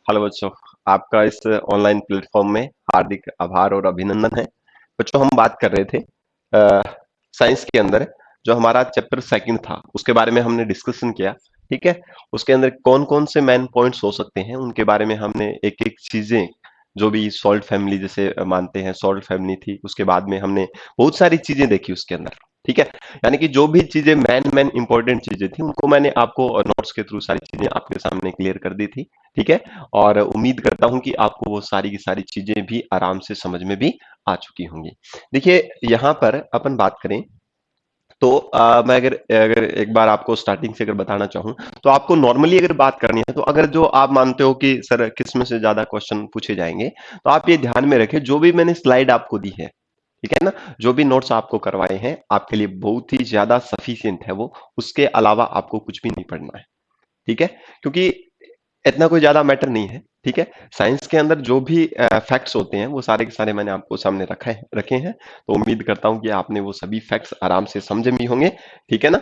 Hello बच्चों, आपका इस ऑनलाइन प्लेटफॉर्म में हार्दिक आभार और अभिनंदन है। बच्चों, हम बात कर रहे थे साइंस के अंदर जो हमारा चैप्टर सेकंड था उसके बारे में हमने डिस्कशन किया। ठीक है। उसके अंदर कौन कौन से मेन पॉइंट्स हो सकते हैं उनके बारे में हमने एक एक चीजें, जो भी सॉल्ट फैमिली जैसे मानते हैं, सॉल्ट फैमिली थी, उसके बाद में हमने बहुत सारी चीजें देखी उसके अंदर। ठीक है। यानी कि जो भी चीजें मेन मेन इंपॉर्टेंट चीजें थी उनको मैंने आपको नोट्स के थ्रू सारी चीजें आपके सामने क्लियर कर दी थी। ठीक है। और उम्मीद करता हूं कि आपको वो सारी की सारी चीजें भी आराम से समझ में भी आ चुकी होंगी। देखिए, यहाँ पर अपन बात करें तो मैं अगर अगर एक बार आपको स्टार्टिंग से अगर बताना चाहूं, तो आपको नॉर्मली अगर बात करनी है, तो अगर जो आप मानते हो कि सर किस में से ज्यादा क्वेश्चन पूछे जाएंगे, तो आप ये ध्यान में रखें जो भी मैंने स्लाइड आपको दी है, ठीक है ना, जो भी नोट्स आपको करवाए हैं आपके लिए बहुत ही ज्यादा सफिशियंट है वो। उसके अलावा आपको कुछ भी नहीं पढ़ना है। ठीक है। क्योंकि इतना कोई ज्यादा मैटर नहीं है। ठीक है। साइंस के अंदर जो भी फैक्ट्स होते हैं वो सारे के सारे मैंने आपको सामने रखे हैं। तो उम्मीद करता हूं कि आपने वो सभी फैक्ट्स आराम से समझे भी होंगे। ठीक है ना।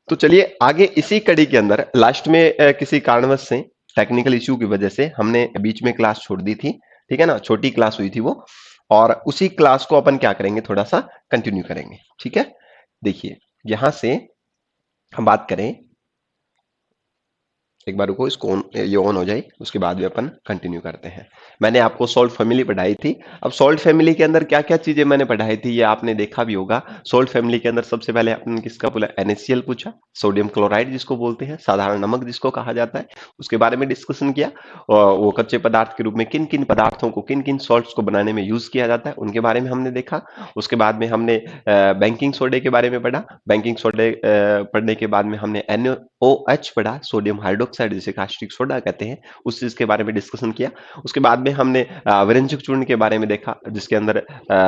तो चलिए आगे इसी कड़ी के अंदर लास्ट में किसी कारणवश से, टेक्निकल इश्यू की वजह से हमने बीच में क्लास छोड़ दी थी। ठीक है ना, छोटी क्लास हुई थी वो। और उसी क्लास को अपन क्या करेंगे, थोड़ा सा कंटिन्यू करेंगे। ठीक है। देखिए, यहां से हम बात करें, एक बार रुको, इसको ये ऑन हो जाए, उसके बाद भी अपन कंटिन्यू करते हैं। मैंने आपको सॉल्ट फैमिली पढ़ाई थी। अब सॉल्ट फैमिली के अंदर क्या क्या चीजें मैंने पढ़ाई थी ये आपने देखा भी होगा। सॉल्ट फैमिली के अंदर सबसे पहले अपन किसका बोला, NaCl पूछा, सोडियम क्लोराइड जिसको बोलते हैं, साधारण नमक जिसको कहा जाता है, उसके बारे में डिस्कशन किया। और वो कच्चे पदार्थ के रूप में किन किन पदार्थों को, किन किन सॉल्ट्स को बनाने में यूज किया जाता है उनके बारे में हमने देखा। उसके बाद में हमने बैंकिंग सोडे के बारे में पढ़ा। बैंकिंग सोडे पढ़ने के बाद में हमने NaOH पढ़ा, सोडियम हाइड्रोक्साइड जिसे कास्टिक सोडा कहते हैं, उस चीज के बारे में डिस्कशन किया। उसके बाद में हमने विरंजक चूर्ण के बारे में देखा, जिसके अंदर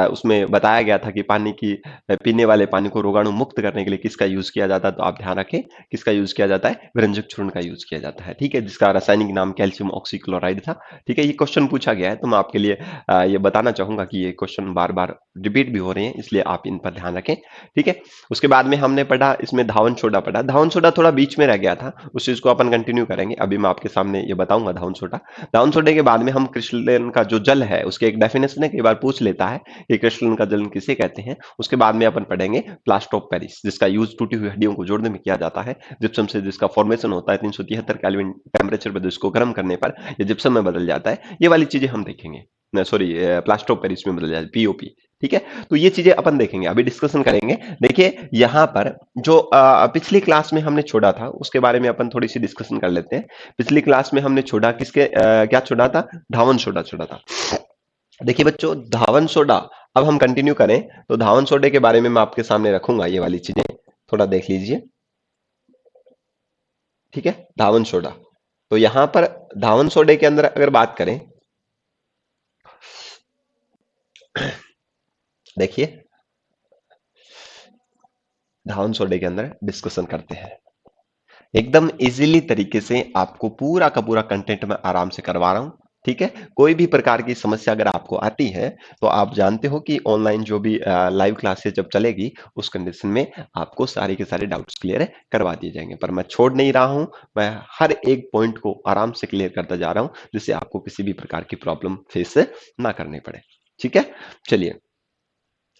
उसमें बताया गया था कि पानी की पीने वाले पानी को रोगाणु मुक्त करने के लिए किसका यूज किया जाता है। तो आप ध्यान रखें, किसका यूज किया जाता है, विरंजक चूर्ण का यूज किया जाता है। ठीक है, जिसका रासायनिक नाम कैल्शियम ऑक्सीक्लोराइड था। ठीक है, ये क्वेश्चन पूछा गया है, तो मैं आपके लिए ये बताना चाहूंगा कि ये क्वेश्चन बार बार रिपीट भी हो रहे हैं, इसलिए आप इन पर ध्यान रखें। ठीक है। उसके बाद में हमने पढ़ा, इसमें धावन सोडा पढ़ा। धावन सोडा थोड़ा बीच में रह गया था, उस चीज को अपन कंटिन्यू करेंगे। अभी मैं आपके सामने ये बताऊंगा धावन सोडा। धावन सोडे के बाद में हम क्रिस्टलन का जो जल है उसके एक डेफिनेशन है, कई बार पूछ लेता है कि क्रिस्टलन का जल किसे कहते हैं। उसके बाद में अपन पढ़ेंगे प्लास्टर ऑफ पेरिस, जिसका यूज टूटी हुई हड्डियों को जोड़ने में किया जाता है। जिप्सम से जिसका फॉर्मेशन होता है 373 केल्विन टेम्परेचर पर, जिसको गर्म करने पर ये जिप्सम में बदल जाता है। ये वाली चीजें हम देखेंगे। सॉरी, प्लास्टर ऑफ पेरिस में बदल जाता है, POP। ठीक है। तो ये चीजें अपन देखेंगे, अभी डिस्कशन करेंगे। देखिए यहां पर जो पिछली क्लास में हमने छोड़ा था उसके बारे में अपन थोड़ी सी डिस्कशन कर लेते हैं। पिछली क्लास में हमने छोड़ा किसके, क्या छोड़ा था, धावन सोडा छोड़ा था। देखिए बच्चों, धावन सोडा, अब हम कंटिन्यू करें तो धावन सोडे के बारे में मैं आपके सामने रखूंगा, ये वाली चीजें थोड़ा देख लीजिए। ठीक है, धावन सोडा। तो यहां पर धावन सोडे के अंदर अगर बात करें, देखिए धावन सोडे के अंदर डिस्कशन करते हैं। एकदम इजीली तरीके से आपको पूरा का पूरा कंटेंट मैं आराम से करवा रहा हूं। ठीक है। कोई भी प्रकार की समस्या अगर आपको आती है, तो आप जानते हो कि ऑनलाइन जो भी लाइव क्लासेस जब चलेगी उस कंडीशन में आपको सारे के सारे डाउट्स क्लियर करवा दिए जाएंगे। पर मैं छोड़ नहीं रहा हूं, मैं हर एक पॉइंट को आराम से क्लियर करता जा रहा हूं, जिससे आपको किसी भी प्रकार की प्रॉब्लम फेस ना करनी पड़े। ठीक है। चलिए,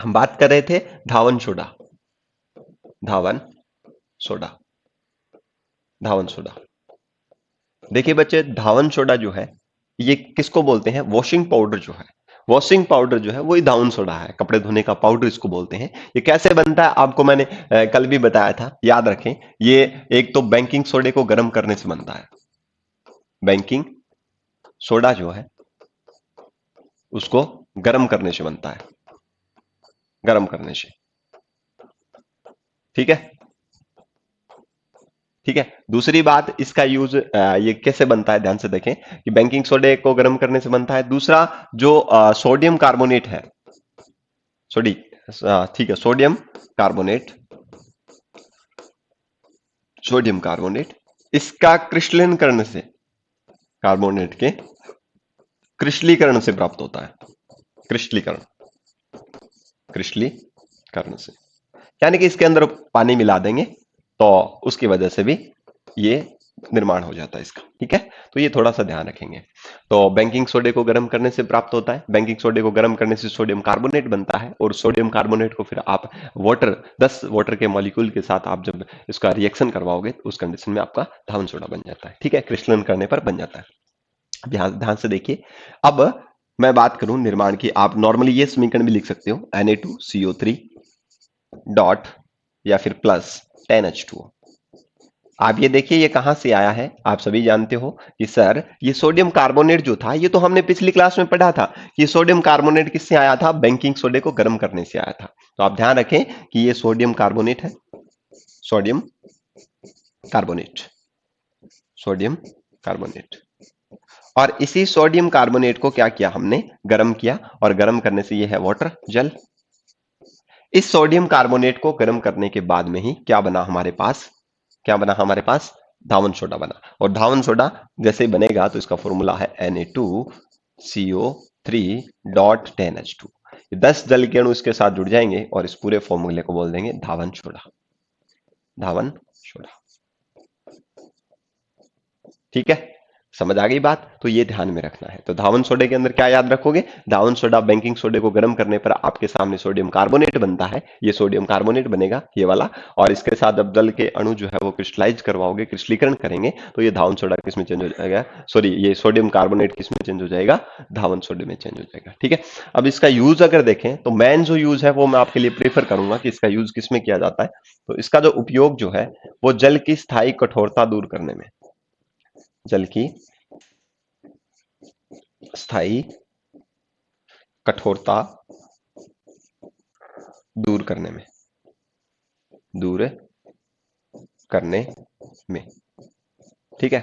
हम बात कर रहे थे धावन सोडा। धावन सोडा, धावन सोडा। देखिए बच्चे, धावन सोडा जो है ये किसको बोलते हैं, वॉशिंग पाउडर जो है, वॉशिंग पाउडर जो है वही धावन सोडा है, कपड़े धोने का पाउडर इसको बोलते हैं। ये कैसे बनता है आपको मैंने कल भी बताया था, याद रखें। ये एक तो बैंकिंग सोडे को गर्म करने से बनता है। बैंकिंग सोडा जो है उसको गर्म करने से बनता है, गर्म करने से। ठीक है। ठीक है। दूसरी बात, इसका यूज ये कैसे बनता है, ध्यान से देखें कि बैंकिंग सोडे को गर्म करने से बनता है। दूसरा, जो सोडियम कार्बोनेट है, सोडी ठीक है, सोडियम कार्बोनेट, सोडियम कार्बोनेट, इसका क्रिस्टलीकरण से, कार्बोनेट के क्रिस्टलीकरण से प्राप्त होता है। क्रिस्टलीकरण, क्रिस्टलीकरण से, यानी कि इसके अंदर पानी मिला देंगे तो उसकी वजह से भी ये निर्माण हो जाता है इसका। ठीक है, तो ये थोड़ा सा ध्यान रखेंगे। तो बेकिंग सोडे को गर्म करने से प्राप्त होता है, बेकिंग सोडे को गर्म करने से सोडियम कार्बोनेट बनता है, और सोडियम कार्बोनेट को फिर आप वाटर 10 वाटर के मॉलिक्यूल के साथ आप जब इसका रिएक्शन करवाओगे तो उस कंडीशन में आपका धावन सोडा बन जाता है। ठीक है, क्रिस्टलन करने पर बन जाता है। ध्यान ध्यान से देखिए। अब मैं बात करूं निर्माण की, आप नॉर्मली ये समीकरण भी लिख सकते हो, Na2CO3 डॉट या फिर प्लस 10H2O। आप ये देखिए ये कहां से आया है, आप सभी जानते हो कि सर ये सोडियम कार्बोनेट जो था, ये तो हमने पिछली क्लास में पढ़ा था कि सोडियम कार्बोनेट किससे आया था, बेकिंग सोडे को गर्म करने से आया था। तो आप ध्यान रखें कि ये सोडियम कार्बोनेट है, सोडियम कार्बोनेट, सोडियम कार्बोनेट। और इसी सोडियम कार्बोनेट को क्या किया हमने, गर्म किया, और गर्म करने से ये है वाटर, जल। इस सोडियम कार्बोनेट को गर्म करने के बाद में ही क्या बना हमारे पास, क्या बना हमारे पास, धावन सोडा बना। और धावन सोडा जैसे ही बनेगा तो इसका फॉर्मूला है Na2CO3 डॉट 10H2। 10 जल के अणु इसके साथ जुड़ जाएंगे और इस पूरे फॉर्मूले को बोल देंगे धावन सोडा, धावन सोडा। ठीक है, समझ आ गई बात। तो ये ध्यान में रखना है। तो धावन सोडे के अंदर क्या याद रखोगे, धावन सोडा बेकिंग सोडे को गर्म करने पर आपके सामने सोडियम कार्बोनेट बनता है, ये सोडियम कार्बोनेट बनेगा ये वाला, और इसके साथ जब जल के अणु जो है वो क्रिस्टलाइज करवाओगे, क्रिस्टलीकरण करेंगे, तो ये धावन सोडा किसमें चेंज हो जाएगा, सॉरी ये सोडियम कार्बोनेट किसमें चेंज हो जाएगा, धावन सोडे में चेंज हो जाएगा। ठीक है, अब इसका यूज अगर देखें तो मेन जो यूज है वो मैं आपके लिए प्रेफर करूंगा कि इसका यूज किसमें किया जाता है। तो इसका जो उपयोग जो है वो जल की स्थायी कठोरता दूर करने में, जल की स्थायी कठोरता दूर करने में, दूर करने में। ठीक है,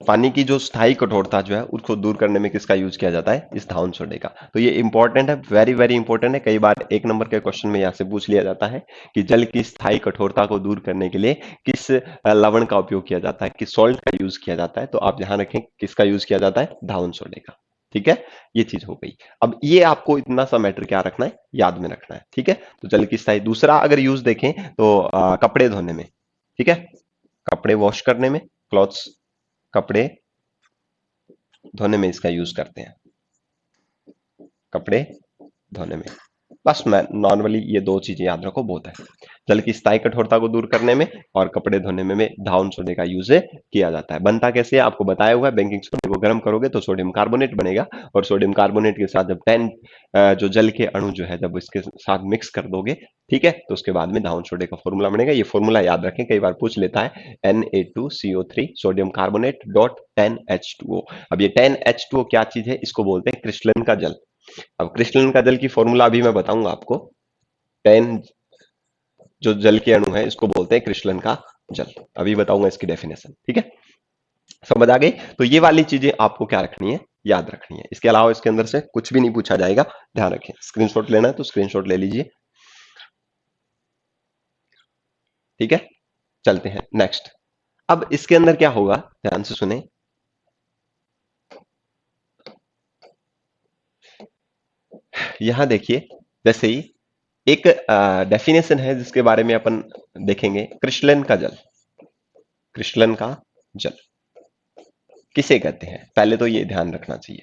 पानी की जो स्थायी कठोरता जो है उसको दूर करने में किसका यूज किया जाता है, इस धावन सोडे का। तो ये इंपॉर्टेंट है, वेरी वेरी इंपॉर्टेंट है। कई बार एक नंबर के क्वेश्चन में यहां से पूछ लिया जाता है कि जल की स्थायी कठोरता को दूर करने के लिए किस लवण का उपयोग किया जाता है, किस सॉल्ट का यूज किया जाता है। तो आप ध्यान रखें किसका यूज किया जाता है, धावन सोडे का। ठीक है, ये चीज हो गई। अब ये आपको इतना सा मैटर क्या रखना है, याद में रखना है। ठीक है, तो जल की स्थायी, दूसरा अगर यूज देखें तो कपड़े धोने में। ठीक है, कपड़े वॉश करने में, क्लॉथ्स, कपड़े धोने में इसका यूज करते हैं, कपड़े धोने में। बस मैं नॉर्मली ये दो चीजें याद रखो, बहुत है। जल की स्थायी कठोरता को दूर करने में और कपड़े धोने में धावन सोडे का यूज किया जाता है। बनता कैसे है आपको बताया हुआ है, बेकिंग सोडे को गर्म करोगे तो सोडियम कार्बोनेट बनेगा, और सोडियम कार्बोनेट के साथ जब 10 जो जल के अणु जो है जब इसके साथ मिक्स कर दोगे, ठीक है, तो उसके बाद में धावन सोडे का फॉर्मूला बनेगा। ये फॉर्मूला याद रखें, कई बार पूछ लेता है, Na2CO3 sodium carbonate dot 10H2O। अब ये 10H2O क्या चीज है, इसको बोलते हैं क्रिस्टलन का जल। अब क्रिस्टलन का जल की फॉर्मूला अभी मैं बताऊंगा आपको। 10 जो जल के अणु है इसको बोलते हैं क्रिस्टलन का जल, अभी बताऊंगा इसकी डेफिनेशन। ठीक है, समझ आ गई। तो ये वाली चीजें आपको क्या रखनी है, याद रखनी है। इसके अलावा इसके अंदर से कुछ भी नहीं पूछा जाएगा, ध्यान रखें। स्क्रीनशॉट लेना है तो स्क्रीनशॉट ले लीजिए। ठीक है, चलते हैं नेक्स्ट। अब इसके अंदर क्या होगा, ध्यान से सुने। यहां देखिए, जैसे ही एक डेफिनेशन है जिसके बारे में अपन देखेंगे, क्रिस्टलन का जल। क्रिस्टलन का जल किसे कहते हैं, पहले तो ये ध्यान रखना चाहिए।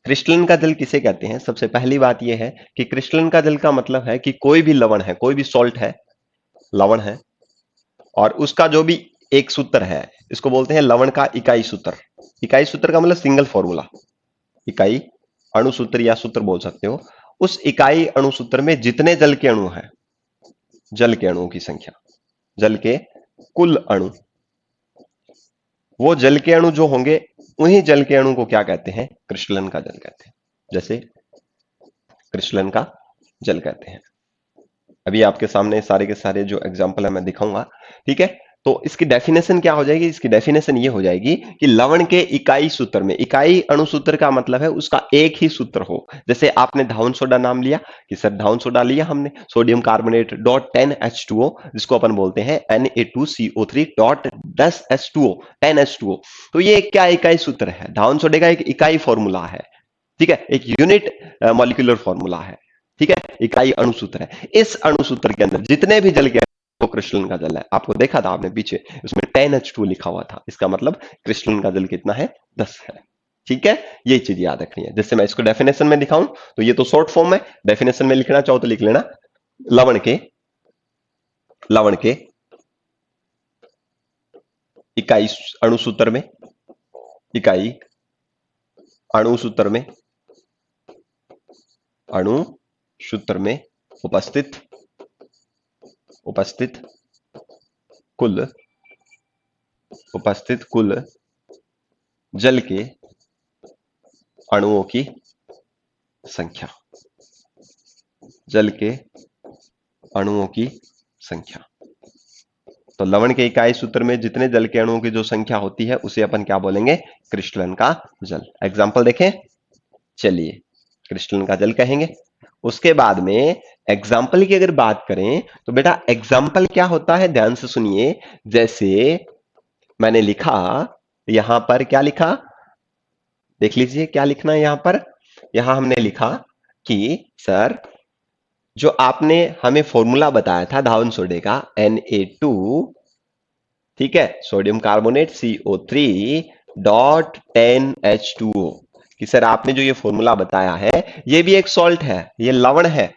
क्रिस्टलन का जल किसे कहते हैं, सबसे पहली बात यह है कि क्रिस्टलन का जल का मतलब है कि कोई भी लवण है, कोई भी सॉल्ट है, लवण है, और उसका जो भी एक सूत्र है, इसको बोलते हैं लवण का इकाई सूत्र। इकाई सूत्र का मतलब सिंगल फॉर्मूला, इकाई अणु सूत्र या सूत्र बोल सकते हो। उस इकाई अणु सूत्र में जितने जल के अणु हैं, जल के अणुओं की संख्या, जल के कुल अणु, वो जल के अणु जो होंगे उन्हीं जल के अणु को क्या कहते हैं, क्रिस्टलन का जल कहते हैं। जैसे क्रिस्टलन का जल कहते हैं। अभी आपके सामने सारे के सारे जो एग्जाम्पल है मैं दिखाऊंगा। ठीक है, तो इसकी डेफिनेशन क्या हो जाएगी, इसकी डेफिनेशन ये हो जाएगी कि लवण के इकाई सूत्र में, इकाई अणु सूत्र का मतलब है उसका एक ही सूत्र हो। जैसे आपने धावन सोडा नाम लिया कि सर धावन सोडा लिया हमने, सोडियम कार्बोनेट डॉट 10H2O, जिसको अपन बोलते हैं Na2CO3 डॉट 10H2O, 10H2O। तो ये क्या इकाई सूत्र है, धावन सोडे का एक इकाई फॉर्मूला है। ठीक है, एक यूनिट मॉलिक्यूलर फॉर्मूला है। ठीक है, इकाई अणुसूत्र है। इस अणुसूत्र के अंदर जितने भी जल के वो क्रिस्टलन का जल है। आपको देखा था आपने पीछे, उसमें 10H2 लिखा हुआ था, इसका मतलब क्रिस्टलन का जल कितना है, 10 है। ठीक है, ये चीज याद रखनी है। जैसे मैं इसको डेफिनेशन में दिखाऊं तो ये तो शॉर्ट फॉर्म है, डेफिनेशन में लिखना चाहो तो लिख लेना। लवण के इकाई अणुसूत्र में इकाई अणुसूत्र में अणुसूत्र में उपस्थित उपस्थित कुल उपस्थित कुल जल के अणुओं की संख्या, जल के अणुओं की संख्या। तो लवण के इकाई सूत्र में जितने जल के अणुओं की जो संख्या होती है उसे अपन क्या बोलेंगे, क्रिस्टलन का जल। एग्जाम्पल देखें, चलिए क्रिस्टलन का जल कहेंगे। उसके बाद में एग्जाम्पल की अगर बात करें तो बेटा एग्जाम्पल क्या होता है, ध्यान से सुनिए। जैसे मैंने लिखा, यहां पर क्या लिखा, देख लीजिए क्या लिखना है यहां पर। यहां हमने लिखा कि सर जो आपने हमें फॉर्मूला बताया था धावन सोडे का Na2, ठीक है, sodium carbonate CO3 dot 10H2O, कि सर आपने जो ये फॉर्मूला बताया है ये भी एक सॉल्ट है, ये लवण है,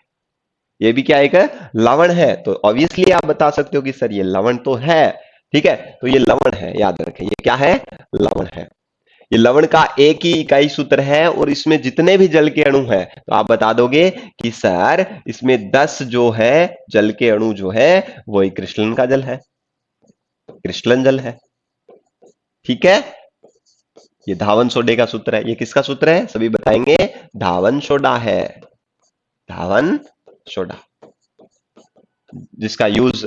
ये भी क्या एक लवण है। तो ऑब्वियसली आप बता सकते हो कि सर ये लवण तो है, ठीक है, तो ये लवण है, याद रखें ये क्या है, लवण है। ये लवण का एक ही इकाई सूत्र है और इसमें जितने भी जल के अणु हैं तो आप बता दोगे कि सर इसमें 10 जो है जल के अणु जो है वो एक क्रिस्टलन का जल है, क्रिस्टलन जल है। ठीक है, ये धावन सोडे का सूत्र है। ये किसका सूत्र है, सभी बताएंगे, धावन सोडा है, धावन सोडा, जिसका यूज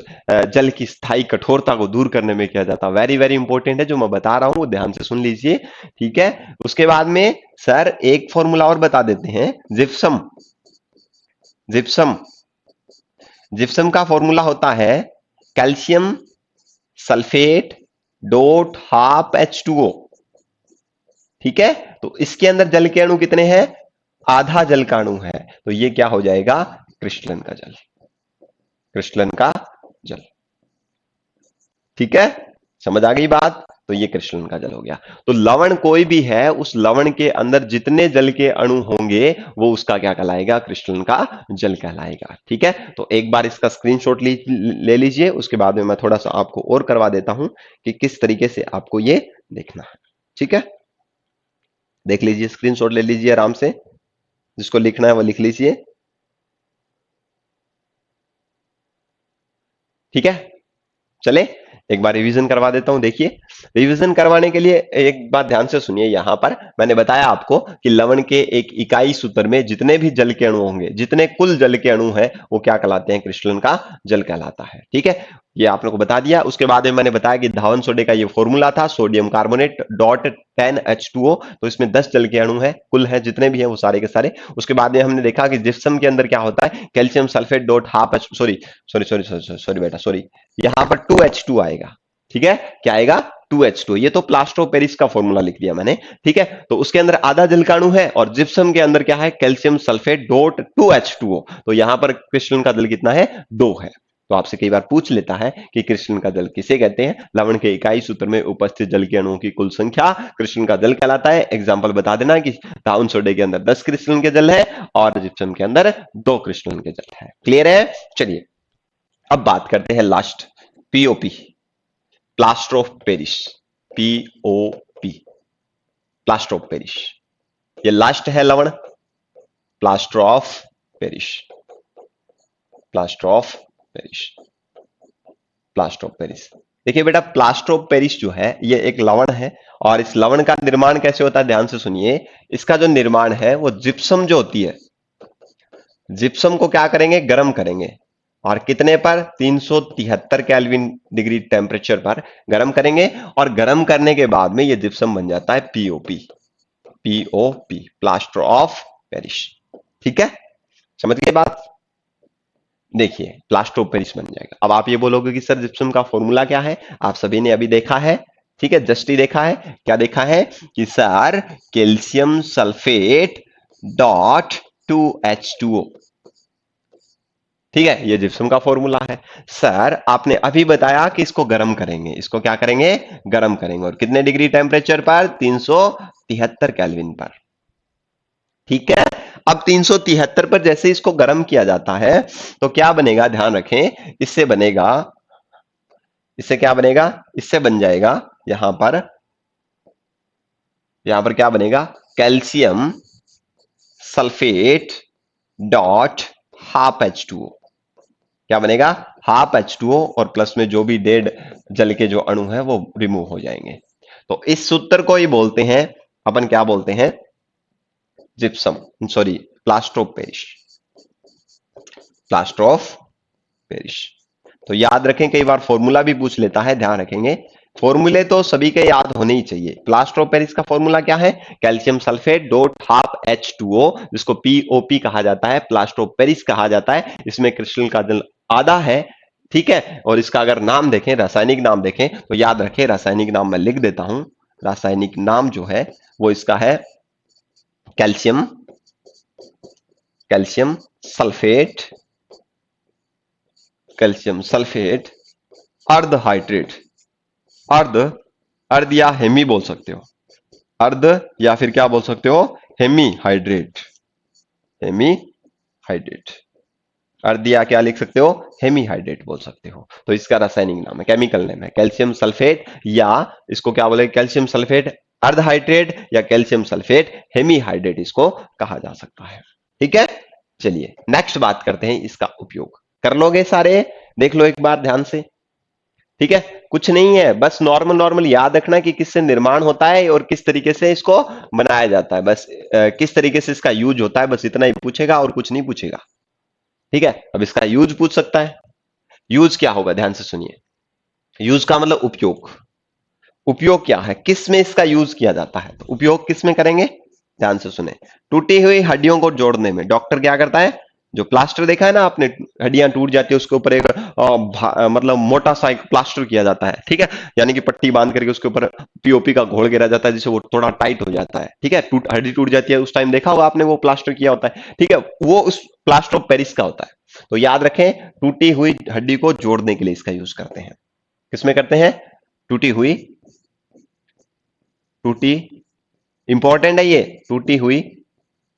जल की स्थायी कठोरता को दूर करने में किया जाता है। वेरी वेरी इंपॉर्टेंट है जो मैं बता रहा हूं, ध्यान से सुन लीजिए। ठीक है, उसके बाद में सर एक फॉर्मूला और बता देते हैं, जिप्सम। जिप्सम जिप्सम का फॉर्मूला होता है calcium sulphate dot half H2O। ठीक है, तो इसके अंदर जल के अणु कितने हैं, आधा जल का अणु है, तो ये क्या हो जाएगा, क्रिस्टलन का जल, क्रिस्टलन का जल। ठीक है, समझ आ गई बात, तो ये क्रिस्टलन का जल हो गया। तो लवण कोई भी है, उस लवण के अंदर जितने जल के अणु होंगे वो उसका क्या कहलाएगा, क्रिस्टलन का जल कहलाएगा। ठीक है, तो एक बार इसका स्क्रीनशॉट ले लीजिए, उसके बाद में मैं थोड़ा सा आपको और करवा देता हूं कि किस तरीके से आपको ये देखना है। ठीक है, देख लीजिए, स्क्रीनशॉट ले लीजिए आराम से, जिसको लिखना है वो लिख लीजिए। ठीक है, चले एक बार रिवीजन करवा देता हूं। देखिए, रिवीजन करवाने के लिए एक बात ध्यान से सुनिए। यहां पर मैंने बताया आपको कि लवण के एक इकाई सूत्र में जितने भी जल के अणु होंगे, जितने कुल जल के अणु हैं वो क्या कहलाते हैं, क्रिस्टलन का जल कहलाता है। ठीक है, ये आप लोगों को बता दिया। उसके बाद में मैंने बताया कि धावन सोडे का ये फॉर्मूला था, सोडियम कार्बोनेट डॉट 10H2O, तो इसमें 10 जल के अणु है, कुल है जितने भी हैं वो सारे के सारे। उसके बाद में हमने देखा कि जिप्सम के अंदर क्या होता है, calcium sulphate dot half H, sorry sorry sorry sorry बेटा सॉरी, यहां पर 2H2 आएगा। ठीक है, क्या आएगा, 2H2। ये तो प्लास्टर ऑफ पेरिस का फॉर्मूला लिख दिया मैंने। ठीक है, तो उसके अंदर आधा जल का अणु है और जिप्सम के अंदर क्या है, कैल्शियम सल्फेट डॉट 2H2O, तो यहां पर क्रिस्टलन का जल कितना है, 2 है। तो आपसे कई बार पूछ लेता है कि क्रिस्टलन का जल किसे कहते हैं, लवण के इकाई सूत्र में उपस्थित जल के अणुओं की कुल संख्या क्रिस्टलन का जल कहलाता है। एग्जांपल बता देना कि धावन सोडे के अंदर 10 क्रिस्टलन के जल है और जिप्सम के अंदर 2 क्रिस्टलन के जल है। क्लियर है, चलिए अब बात करते हैं last, POP, plaster of Paris, POP, plaster of Paris. ये लास्ट है लवण, plaster of Paris, plaster of Paris, plaster of Paris. देखिए बेटा, प्लास्टर ऑफ पेरिस जो है ये एक लवण है और इस लवण का निर्माण कैसे होता है, ध्यान से सुनिए। इसका जो निर्माण है वो जिप्सम जो होती है, जिप्सम को क्या करेंगे, गर्म करेंगे, और कितने पर, 373 केल्विन डिग्री टेम्परेचर पर गर्म करेंगे, और गर्म करने के बाद में ये जिप्सम बन जाता है POP, POP, plaster of Paris. ठीक है, समझ गए बात। देखिए प्लास्टर ऑफ पेरिस बन जाएगा। अब आप ये बोलोगे कि सर जिप्सम का फॉर्मूला क्या है, आप सभी ने अभी देखा है। ठीक है, जस्ट ही देखा है, क्या देखा है कि sir calcium sulphate dot 2H2O। ठीक है, ये जिप्सम का फॉर्मूला है। सर आपने अभी बताया कि इसको गर्म करेंगे, इसको क्या करेंगे, गर्म करेंगे, और कितने डिग्री टेम्परेचर पर, 373 केल्विन पर। ठीक है, अब 373 पर जैसे इसको गर्म किया जाता है तो क्या बनेगा, ध्यान रखें, इससे बनेगा, इससे क्या बनेगा, इससे बन जाएगा यहां पर क्या बनेगा, calcium sulphate dot half H2O। क्या बनेगा, हाफ H2O, और प्लस में जो भी डेड जल के जो अणु है वो रिमूव हो जाएंगे। तो इस सूत्र को ही बोलते हैं अपन, क्या बोलते हैं, gypsum, sorry, plaster of Paris, plaster of Paris. तो याद रखें, कई बार फॉर्मूला भी पूछ लेता है, ध्यान रखेंगे, फॉर्मूले तो सभी के याद होने ही चाहिए। प्लास्टर ऑफ पेरिस का फॉर्मूला क्या है, calcium sulphate dot half H2O, जिसको POP कहा जाता है, प्लास्टर ऑफ पेरिस कहा जाता है। इसमें क्रिस्टल का जल आधा है, ठीक है, और इसका अगर नाम देखें, रासायनिक नाम देखें, तो याद रखें, रासायनिक नाम मैं लिख देता हूं, रासायनिक नाम जो है वो इसका है calcium, calcium sulphate, calcium sulphate अर्ध हाइड्रेट, अर्ध, अर्ध या हेमी बोल सकते हो, अर्ध या फिर क्या बोल सकते हो, हेमी हाइड्रेट, हेमी हाइड्रेट, अर्ध या क्या लिख सकते हो, हेमी हाइड्रेट बोल सकते हो। तो इसका रासायनिक नाम है, केमिकल नेम है कैल्शियम सल्फेट, या इसको क्या बोले, कैल्शियम सल्फेट अर्ध हाइड्रेट या कैल्शियम सल्फेट हेमी हाइड्रेट इसको कहा जा सकता है। ठीक है, चलिए नेक्स्ट बात करते हैं इसका उपयोग। कर लोगे सारे, देख लो एक बार ध्यान से। ठीक है, कुछ नहीं है, बस नॉर्मल नॉर्मल याद रखना कि किससे निर्माण होता है और किस तरीके से इसको बनाया जाता है, बस किस तरीके से इसका यूज होता है, बस इतना ही पूछेगा और कुछ नहीं पूछेगा। ठीक है, अब इसका यूज पूछ सकता है। यूज क्या होगा, ध्यान से सुनिए, यूज का मतलब उपयोग। उपयोग क्या है, किस में इसका यूज किया जाता है, तो उपयोग किस में करेंगे, ध्यान से सुने। टूटी हुई हड्डियों को जोड़ने में डॉक्टर क्या करता है, जो प्लास्टर देखा है ना आपने, हड्डियां टूट जाती है उसके ऊपर एक मतलब मोटा सा एक प्लास्टर किया जाता है, ठीक है, यानी कि पट्टी बांध करके उसके ऊपर POP का घोल गिरा जाता है जिससे वो थोड़ा टाइट हो जाता है। ठीक है, हड्डी टूट जाती है उस टाइम देखा होगा आपने, वो प्लास्टर किया होता है, ठीक है, वो उस प्लास्टर ऑफ पेरिस का होता है। तो याद रखें, टूटी हुई हड्डी को जोड़ने के लिए इसका यूज करते हैं। किसमें करते हैं, टूटी हुई, टूटी, इंपॉर्टेंट है ये, टूटी हुई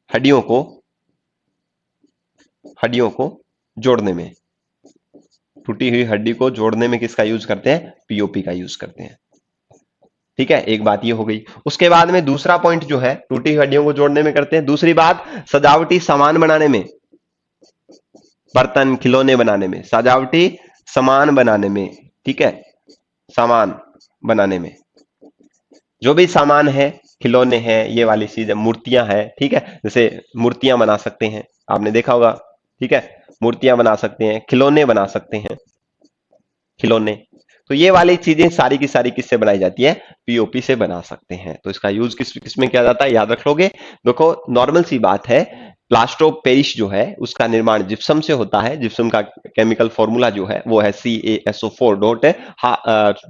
हड्डियों को, हड्डियों को जोड़ने में, टूटी हुई हड्डी को जोड़ने में किसका यूज करते हैं, POP का यूज करते हैं। ठीक है, एक बात ये हो गई। उसके बाद में दूसरा पॉइंट जो है, टूटी हुई हड्डियों को जोड़ने में करते हैं। दूसरी बात, सजावटी सामान बनाने में, बर्तन खिलौने बनाने में, सजावटी सामान बनाने में, ठीक है, सामान बनाने में, जो भी सामान है, खिलौने हैं, ये वाली चीज है, मूर्तियां हैं, ठीक है, जैसे मूर्तियां बना सकते हैं, आपने देखा होगा, ठीक है, मूर्तियां बना सकते हैं, खिलौने बना सकते हैं, खिलौने। तो ये वाली चीजें सारी की सारी किससे बनाई जाती है, POP से बना सकते हैं। तो इसका यूज किस किस में किया जाता है, याद रख लोगे। देखो नॉर्मल सी बात है, प्लास्टर ऑफ पेरिस जो है उसका निर्माण जिप्सम से होता है। जिप्सम का केमिकल फॉर्मूला जो है वो है CaSO4 डॉट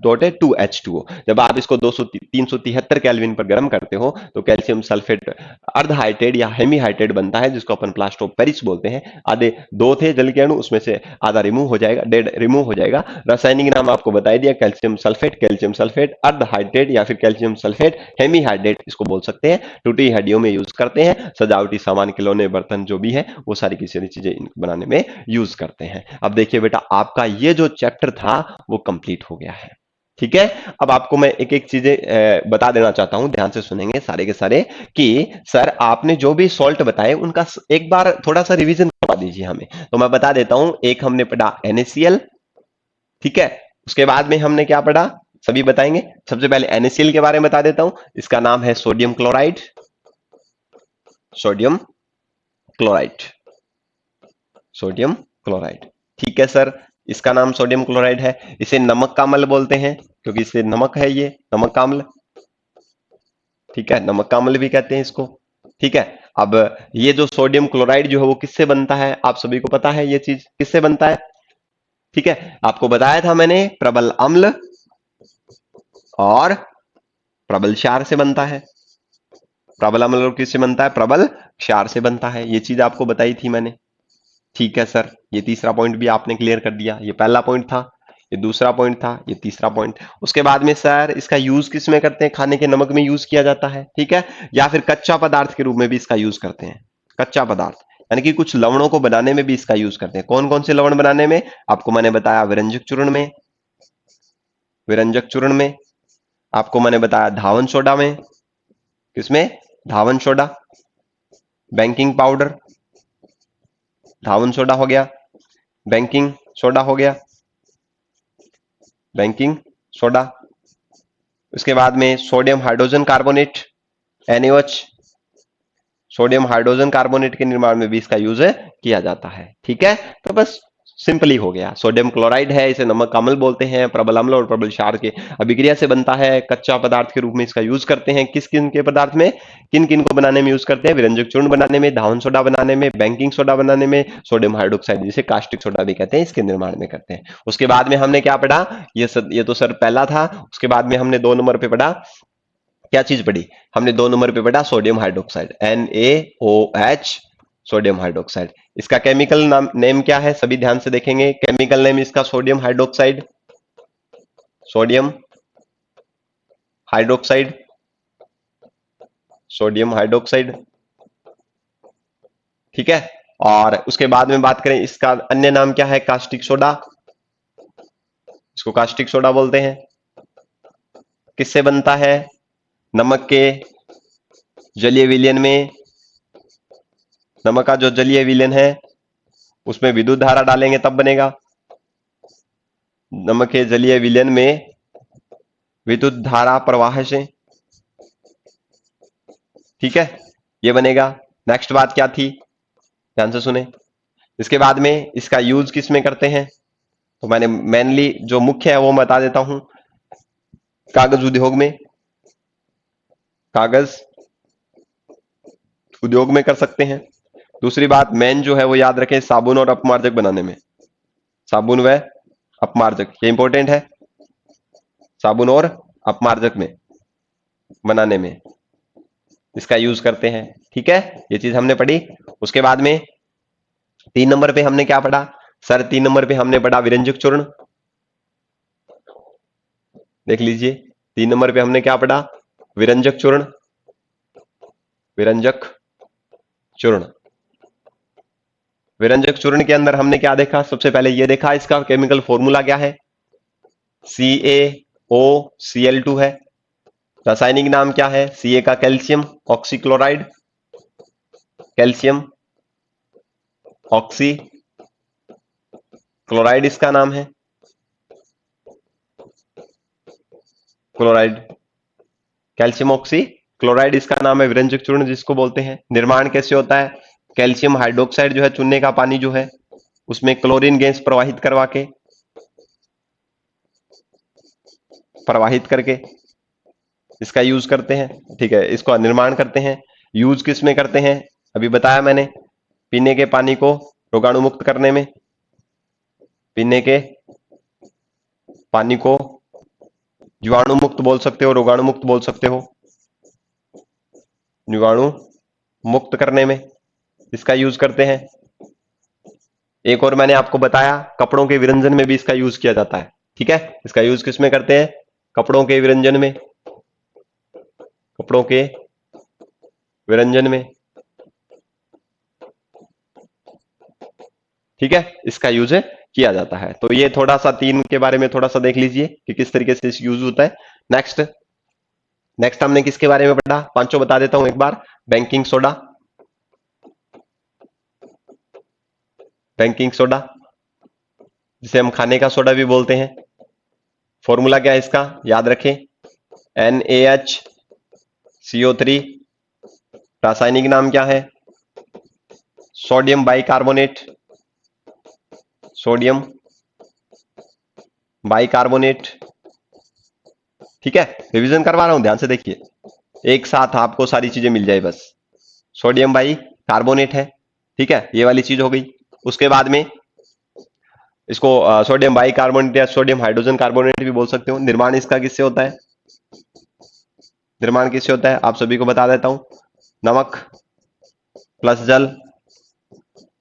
2H2O। जब आप इसको 373 केल्विन पर गर्म करते हो तो कैल्शियम सल्फेट अर्ध हाइड्रेट या हेमी हाइड्रेट बनता है, जिसको अपन प्लास्टर ऑफ पेरिस बोलते हैं। आधे दो थे जल के अणु, उसमें से आधा रिमूव हो जाएगा, डेड रिमूव हो जाएगा। रासायनिक नाम आपको बता दिया, कैल्शियम सल्फेट अर्ध हाइड्रेट या फिर कैल्शियम सल्फेट हेमी हाइड्रेट इसको बोल सकते हैं। टूटी हड्डियों में यूज करते हैं, सजावटी सामान खिलौने बर्तन जो भी है वो सारी की सारी चीजें बनाने में यूज करते हैं। अब देखिए बेटा, आपका ये जो चैप्टर था वो कंप्लीट हो गया है। ठीक है, अब आपको मैं एक एक चीजें बता देना चाहता हूं, ध्यान से सुनेंगे सारे के सारे, कि सर आपने जो भी सॉल्ट बताए उनका एक बार थोड़ा सा रिवीजन करवा दीजिए हमें। तो मैं बता देता हूं, एक हमने पढ़ा NaCl, ठीक है, उसके बाद में हमने क्या पढ़ा, सभी बताएंगे। सबसे पहले NaCl के बारे में बता देता हूं, इसका नाम है sodium chloride, sodium chloride, sodium chloride, ठीक है सर, इसका नाम सोडियम क्लोराइड है। इसे नमक का अम्ल बोलते हैं क्योंकि इससे नमक है, ये नमक का अम्ल, ठीक है, नमक का अम्ल भी कहते हैं इसको। ठीक है, अब ये जो सोडियम क्लोराइड जो है वो किससे बनता है, आप सभी को पता है ये चीज किससे बनता है। ठीक है, आपको बताया था मैंने, प्रबल अम्ल और प्रबल क्षार से बनता है। प्रबल अम्ल किससे बनता है, प्रबल क्षार से बनता है, ये चीज आपको बताई थी मैंने। ठीक है सर, ये तीसरा पॉइंट भी आपने क्लियर कर दिया। ये पहला पॉइंट था, ये दूसरा पॉइंट था, ये तीसरा पॉइंट। उसके बाद में सर इसका यूज किस में करते हैं? खाने के नमक में यूज किया जाता है, ठीक है, या फिर कच्चा पदार्थ के रूप में भी इसका यूज करते हैं। कच्चा पदार्थ यानी कि कुछ लवणों को बनाने में भी इसका यूज करते हैं। कौन कौन से लवण बनाने में? आपको मैंने बताया विरंजक चूर्ण में, विरंजक चूर्ण में, आपको मैंने बताया धावन सोडा में, किसमें? धावन सोडा, बेकिंग पाउडर, धावन सोडा हो गया, बेकिंग सोडा हो गया, बेकिंग सोडा। उसके बाद में sodium hydrogen carbonate, NaOH, sodium hydrogen carbonate के निर्माण में भी इसका यूज किया जाता है, ठीक है। तो बस सिंपली हो गया। सोडियम क्लोराइड है, इसे नमक अम्ल बोलते हैं, प्रबल अम्ल और प्रबल क्षार के अभिक्रिया से बनता है। कच्चा पदार्थ के रूप में इसका यूज करते हैं। किस किन के पदार्थ में, किन किन को बनाने में यूज करते हैं? विरंजक चूर्ण बनाने में, धावन सोडा बनाने में, बेकिंग सोडा बनाने में, सोडियम हाइड्रोक्साइड जिसे कास्टिक सोडा भी कहते हैं, इसके निर्माण में करते हैं। उसके बाद में हमने क्या पढ़ा? ये तो सर पहला था। उसके बाद में हमने 2 नंबर पे पढ़ा, क्या चीज पढ़ी? हमने 2 नंबर पे पढ़ा sodium hydroxide, NaOH, sodium hydroxide. इसका केमिकल नाम नेम क्या है? सभी ध्यान से देखेंगे। केमिकल नेम इसका sodium hydroxide, sodium hydroxide, sodium hydroxide, ठीक है। और उसके बाद में बात करें, इसका अन्य नाम क्या है? कास्टिक सोडा, इसको कास्टिक सोडा बोलते हैं। किससे बनता है? नमक के जलीय विलयन में, नमक का जो जलीय विलयन है उसमें विद्युत धारा डालेंगे तब बनेगा। नमक के जलीय विलयन में विद्युत धारा प्रवाह से, ठीक है, ये बनेगा। नेक्स्ट बात क्या थी? ध्यान से सुने। इसके बाद में इसका यूज किस में करते हैं? तो मैंने मेनली जो मुख्य है वो बता देता हूं। कागज उद्योग में, कागज उद्योग में कर सकते हैं। दूसरी बात मेन जो है वो याद रखें, साबुन और अपमार्जक बनाने में, साबुन व अपमार्जक, ये इंपॉर्टेंट है। साबुन और अपमार्जक में बनाने में इसका यूज करते हैं, ठीक है, ये चीज हमने पढ़ी। उसके बाद में 3 नंबर पे हमने क्या पढ़ा? सर 3 नंबर पे हमने पढ़ा विरंजक चूर्ण, देख लीजिए। 3 नंबर पे हमने क्या पढ़ा? विरंजक चूर्ण, विरंजक चूर्ण। विरंजक चूर्ण के अंदर हमने क्या देखा? सबसे पहले ये देखा, इसका केमिकल फॉर्मूला क्या है? CaOCl2 है। रासायनिक नाम क्या है? Ca का calcium oxychloride, calcium oxy chloride इसका नाम है, क्लोराइड, कैल्शियम ऑक्सी क्लोराइड इसका नाम है विरंजक चूर्ण जिसको बोलते हैं। निर्माण कैसे होता है? कैल्शियम हाइड्रोक्साइड जो है, चूने का पानी जो है उसमें क्लोरीन गैस प्रवाहित करवा के, प्रवाहित करके इसका यूज करते हैं, ठीक है, इसको निर्माण करते हैं। यूज किस में करते हैं? अभी बताया मैंने, पीने के पानी को रोगाणु मुक्त करने में, पीने के पानी को जीवाणु मुक्त बोल सकते हो, रोगाणु मुक्त बोल सकते हो, जीवाणु मुक्त करने में इसका यूज करते हैं। एक और मैंने आपको बताया, कपड़ों के विरंजन में भी इसका यूज किया जाता है, ठीक है। इसका यूज किस में करते हैं? कपड़ों के विरंजन में, कपड़ों के विरंजन में, ठीक है, इसका यूज किया जाता है। तो ये थोड़ा सा 3 के बारे में थोड़ा सा देख लीजिए कि किस तरीके से इस यूज होता है। नेक्स्ट, नेक्स्ट हमने किसके बारे में पढ़ा? पांचों बता देता हूं एक बार। बेकिंग सोडा, बेकिंग सोडा जिसे हम खाने का सोडा भी बोलते हैं। फॉर्मूला क्या है इसका? याद रखें, NaHCO3। रासायनिक नाम क्या है? सोडियम बाइकार्बोनेट, सोडियम बाइकार्बोनेट, ठीक है। रिवीजन करवा रहा हूं, ध्यान से देखिए, एक साथ आपको सारी चीजें मिल जाए बस। सोडियम बाई कार्बोनेट है, ठीक है, ये वाली चीज हो गई। उसके बाद में इसको सोडियम बाई कार्बोनेट या सोडियम हाइड्रोजन कार्बोनेट भी बोल सकते हो। निर्माण इसका किससे होता है? निर्माण किससे होता है आप सभी को बता देता हूं। नमक प्लस जल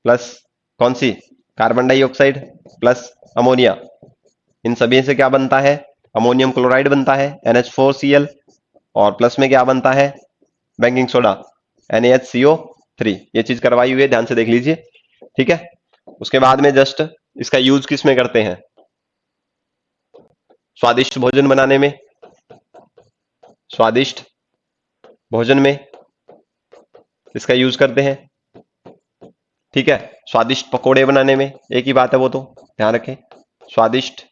प्लस, ठीक है, कौन सी? Carbon dioxide plus ammonia. इन सभी से क्या बनता है? अमोनियम क्लोराइड बनता है NH4Cl। और प्लस में क्या बनता है? Baking soda NaHCO3। ये चीज करवाई हुई है, ध्यान से देख लीजिए। ठीक है। उसके बाद में जस्ट इसका यूज किस में करते हैं? स्वादिष्ट भोजन बनाने में, स्वादिष्ट भोजन में इसका यूज करते हैं। ठीक है। स्वादिष्ट पकोड़े बनाने में, एक ही बात है वो तो, ध्यान रखें। स्वादिष्ट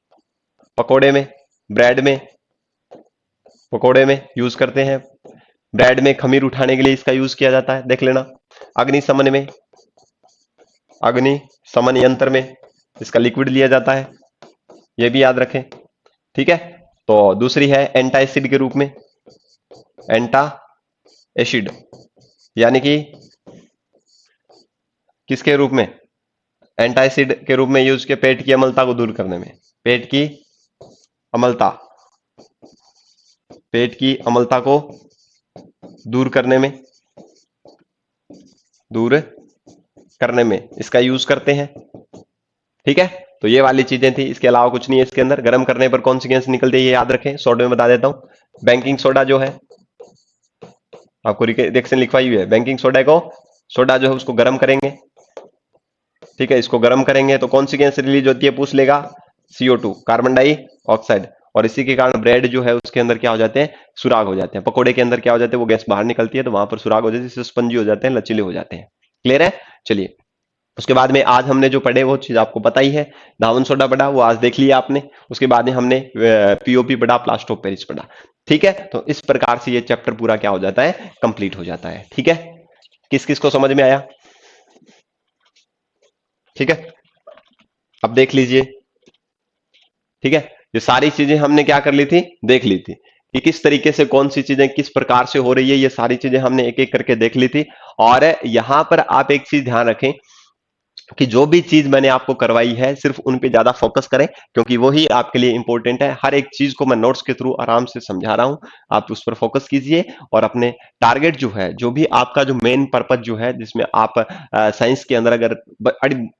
पकोड़े में, ब्रेड में, पकोड़े में यूज करते हैं। ब्रेड में खमीर उठाने के लिए इसका यूज किया जाता है, देख लेना। अग्निशमन में, अग्निशमन यंत्र में इसका लिक्विड लिया जाता है, ये भी याद रखें। ठीक है। तो दूसरी है एंटा एसिड के रूप में, एंटा एसिड, यानी कि किसके रूप में? एंटा एसिड के रूप में यूज किया पेट की अम्लता को दूर करने में। पेट की अम्लता, पेट की अम्लता को दूर करने में, दूर करने में इसका यूज करते हैं। ठीक है। तो ये वाली चीजें थी, इसके अलावा कुछ नहीं है इसके अंदर। गर्म करने पर कौन सी गैस निकलती है ये याद रखें, शॉर्ट में बता देता हूं। बेकिंग सोडा जो है, आपको रिएक्शन लिखवाई हुई है। बेकिंग सोडा को, सोडा जो है उसको गर्म करेंगे। ठीक है। इसको गर्म करेंगे तो कौन सी गैस रिलीज होती है? पूछ लेगा। CO2, carbon dioxide. और इसी के कारण ब्रेड जो है उसके अंदर क्या हो जाते हैं? सुराग हो जाते हैं। पकोड़े के अंदर क्या हो जाते हैं? वो गैस बाहर निकलती है तो वहां पर सुराग हो जाती है, इससे स्पंजी हो जाते हैं, लचीले हो जाते हैं। क्लियर है? चलिए, उसके बाद में आज हमने जो पढ़े वो चीज आपको पता ही है। धावन सोडा पढ़ा, वो आज देख लिया आपने। उसके बाद में हमने POP पढ़ा, प्लास्टर ऑफ पेरिस पढ़ा। ठीक है। तो इस प्रकार से ये चैप्टर पूरा क्या हो जाता है? कंप्लीट हो जाता है। ठीक है। किस किस को समझ में आया? ठीक है। अब देख लीजिए। ठीक है। ये सारी चीजें हमने क्या कर ली थी? देख ली थी कि किस तरीके से कौन सी चीजें किस प्रकार से हो रही है, ये सारी चीजें हमने एक एक करके देख ली थी। और यहां पर आप एक चीज ध्यान रखें कि जो भी चीज मैंने आपको करवाई है सिर्फ उन पे ज्यादा फोकस करें, क्योंकि वही आपके लिए इंपॉर्टेंट है। हर एक चीज को मैं नोट्स के थ्रू आराम से समझा रहा हूं, आप उस पर फोकस कीजिए। और अपने टारगेट जो है, जो भी आपका जो मेन पर्पज जो है, जिसमें आप साइंस के अंदर अगर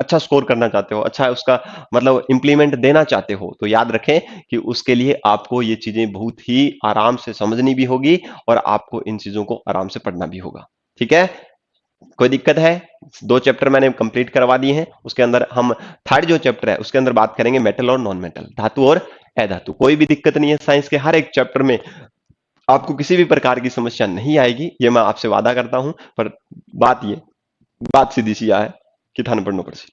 अच्छा स्कोर करना चाहते हो, अच्छा उसका मतलब इंप्लीमेंट देना चाहते हो, तो याद रखें कि उसके लिए आपको ये चीजें बहुत ही आराम से समझनी भी होगी और आपको इन चीजों को आराम से पढ़ना भी होगा। ठीक है। कोई दिक्कत है? 2 चैप्टर मैंने कंप्लीट करवा दिए हैं। उसके अंदर हम थर्ड जो चैप्टर है उसके अंदर बात करेंगे मेटल और नॉन मेटल, धातु और अधातु। कोई भी दिक्कत नहीं है, साइंस के हर एक चैप्टर में आपको किसी भी प्रकार की समस्या नहीं आएगी, ये मैं आपसे वादा करता हूं। पर बात ये, बात सीधी सी है कि थाने पढ़ना पड़सी।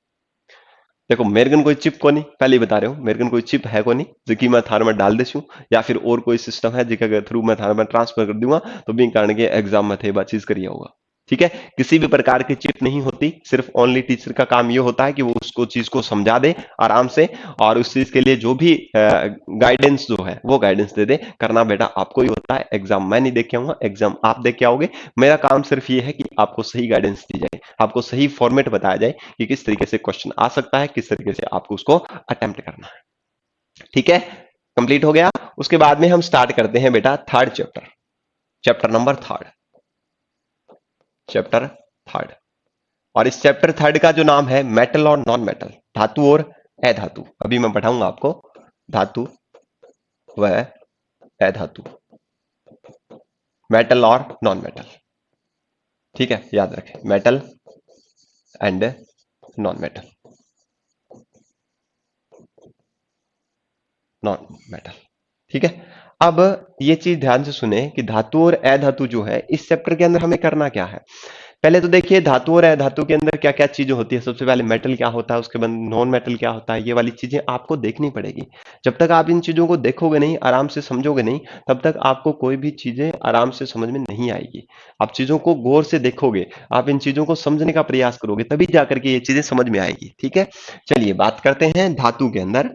देखो, मेरे कन कोई चिप को नहीं, पहले ही बता रहे हो, मेरे कन कोई चिप है को नहीं जिकी मैं थाने में डाल देसूं, या फिर और कोई सिस्टम है जिसके थ्रू मैं थाने में ट्रांसफर कर दूंगा तो भी कारण के एग्जाम में थे बातचीत करिए होगा। ठीक है। किसी भी प्रकार की चिप नहीं होती, सिर्फ ओनली टीचर का काम यह होता है कि वो उसको चीज को समझा दे आराम से, और उस चीज के लिए जो भी गाइडेंस जो है वो गाइडेंस दे दे। करना बेटा आपको ही होता है, एग्जाम मैं नहीं देख के आऊंगा, एग्जाम आप देख के आओगे। मेरा काम सिर्फ ये है कि आपको सही गाइडेंस दी जाए, आपको सही फॉर्मेट बताया जाए कि किस तरीके से क्वेश्चन आ सकता है, किस तरीके से आपको उसको अटेम्प्ट करना है। ठीक है। कंप्लीट हो गया। उसके बाद में हम स्टार्ट करते हैं बेटा third chapter, chapter number third, chapter third. और इस चैप्टर थर्ड का जो नाम है मेटल और नॉन मेटल, धातु और अधातु। अभी मैं पढ़ाऊंगा आपको धातु व अधातु, मेटल और नॉन मेटल। ठीक है, याद रखें, metal and non metal, non metal. ठीक है। अब ये चीज ध्यान से सुने कि धातु और अधातु जो है इस चैप्टर के अंदर हमें करना क्या है। पहले तो देखिए धातु और अधातु के अंदर क्या क्या चीजें होती है। सबसे पहले मेटल क्या होता है, उसके बाद नॉन मेटल क्या होता है, ये वाली चीजें आपको देखनी पड़ेगी। जब तक आप इन चीजों को देखोगे नहीं, आराम से समझोगे नहीं, तब तक आपको कोई भी चीजें आराम से समझ में नहीं आएगी। आप चीजों को गौर से देखोगे, आप इन चीजों को समझने का प्रयास करोगे, तभी जाकर के ये चीजें समझ में आएगी। ठीक है। चलिए बात करते हैं धातु के अंदर।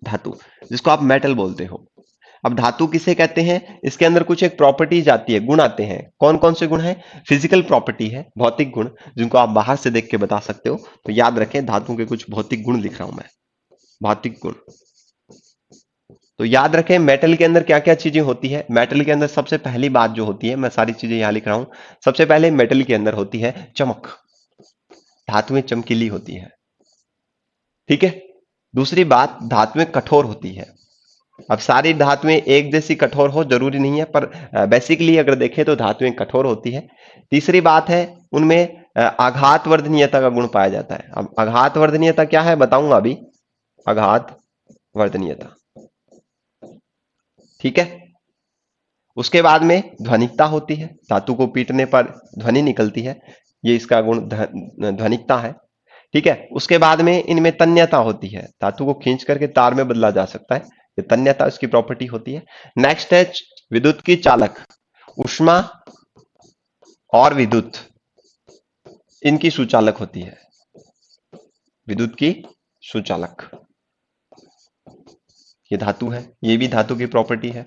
धातु, जिसको आप मेटल बोलते हो। अब धातु किसे कहते हैं? इसके अंदर कुछ एक प्रॉपर्टीज आती है, गुण आते हैं। कौन कौन से गुण हैं? फिजिकल प्रॉपर्टी है, भौतिक गुण, जिनको आप बाहर से देख के बता सकते हो। तो याद रखें, धातु के कुछ भौतिक गुण लिख रहा हूं मैं, भौतिक गुण। तो याद रखें मेटल के अंदर क्या क्या चीजें होती है। मेटल के अंदर सबसे पहली बात जो होती है, मैं सारी चीजें यहां लिख रहा हूं। सबसे पहले मेटल के अंदर होती है चमक। धातुएं चमकीली होती है। ठीक है। दूसरी बात, धातुएं कठोर होती है। अब सारी धातुएं एक जैसी कठोर हो जरूरी नहीं है, पर बेसिकली अगर देखें तो धातुएं कठोर होती है। तीसरी बात है, उनमें आघात वर्धनीयता का गुण पाया जाता है। अब आघात वर्धनीयता क्या है बताऊंगा अभी। आघात वर्धनीयता, ठीक है। उसके बाद में ध्वनिकता होती है, धातु को पीटने पर ध्वनि निकलती है, ये इसका गुण ध्वनिकता है। ठीक है। उसके बाद में इनमें तन्यता होती है, धातु को खींच करके तार में बदला जा सकता है, ये तन्यता इसकी प्रॉपर्टी होती है। नेक्स्ट है विद्युत की चालक, ऊष्मा और विद्युत इनकी सुचालक होती है, विद्युत की सुचालक, ये धातु है, ये भी धातु की प्रॉपर्टी है।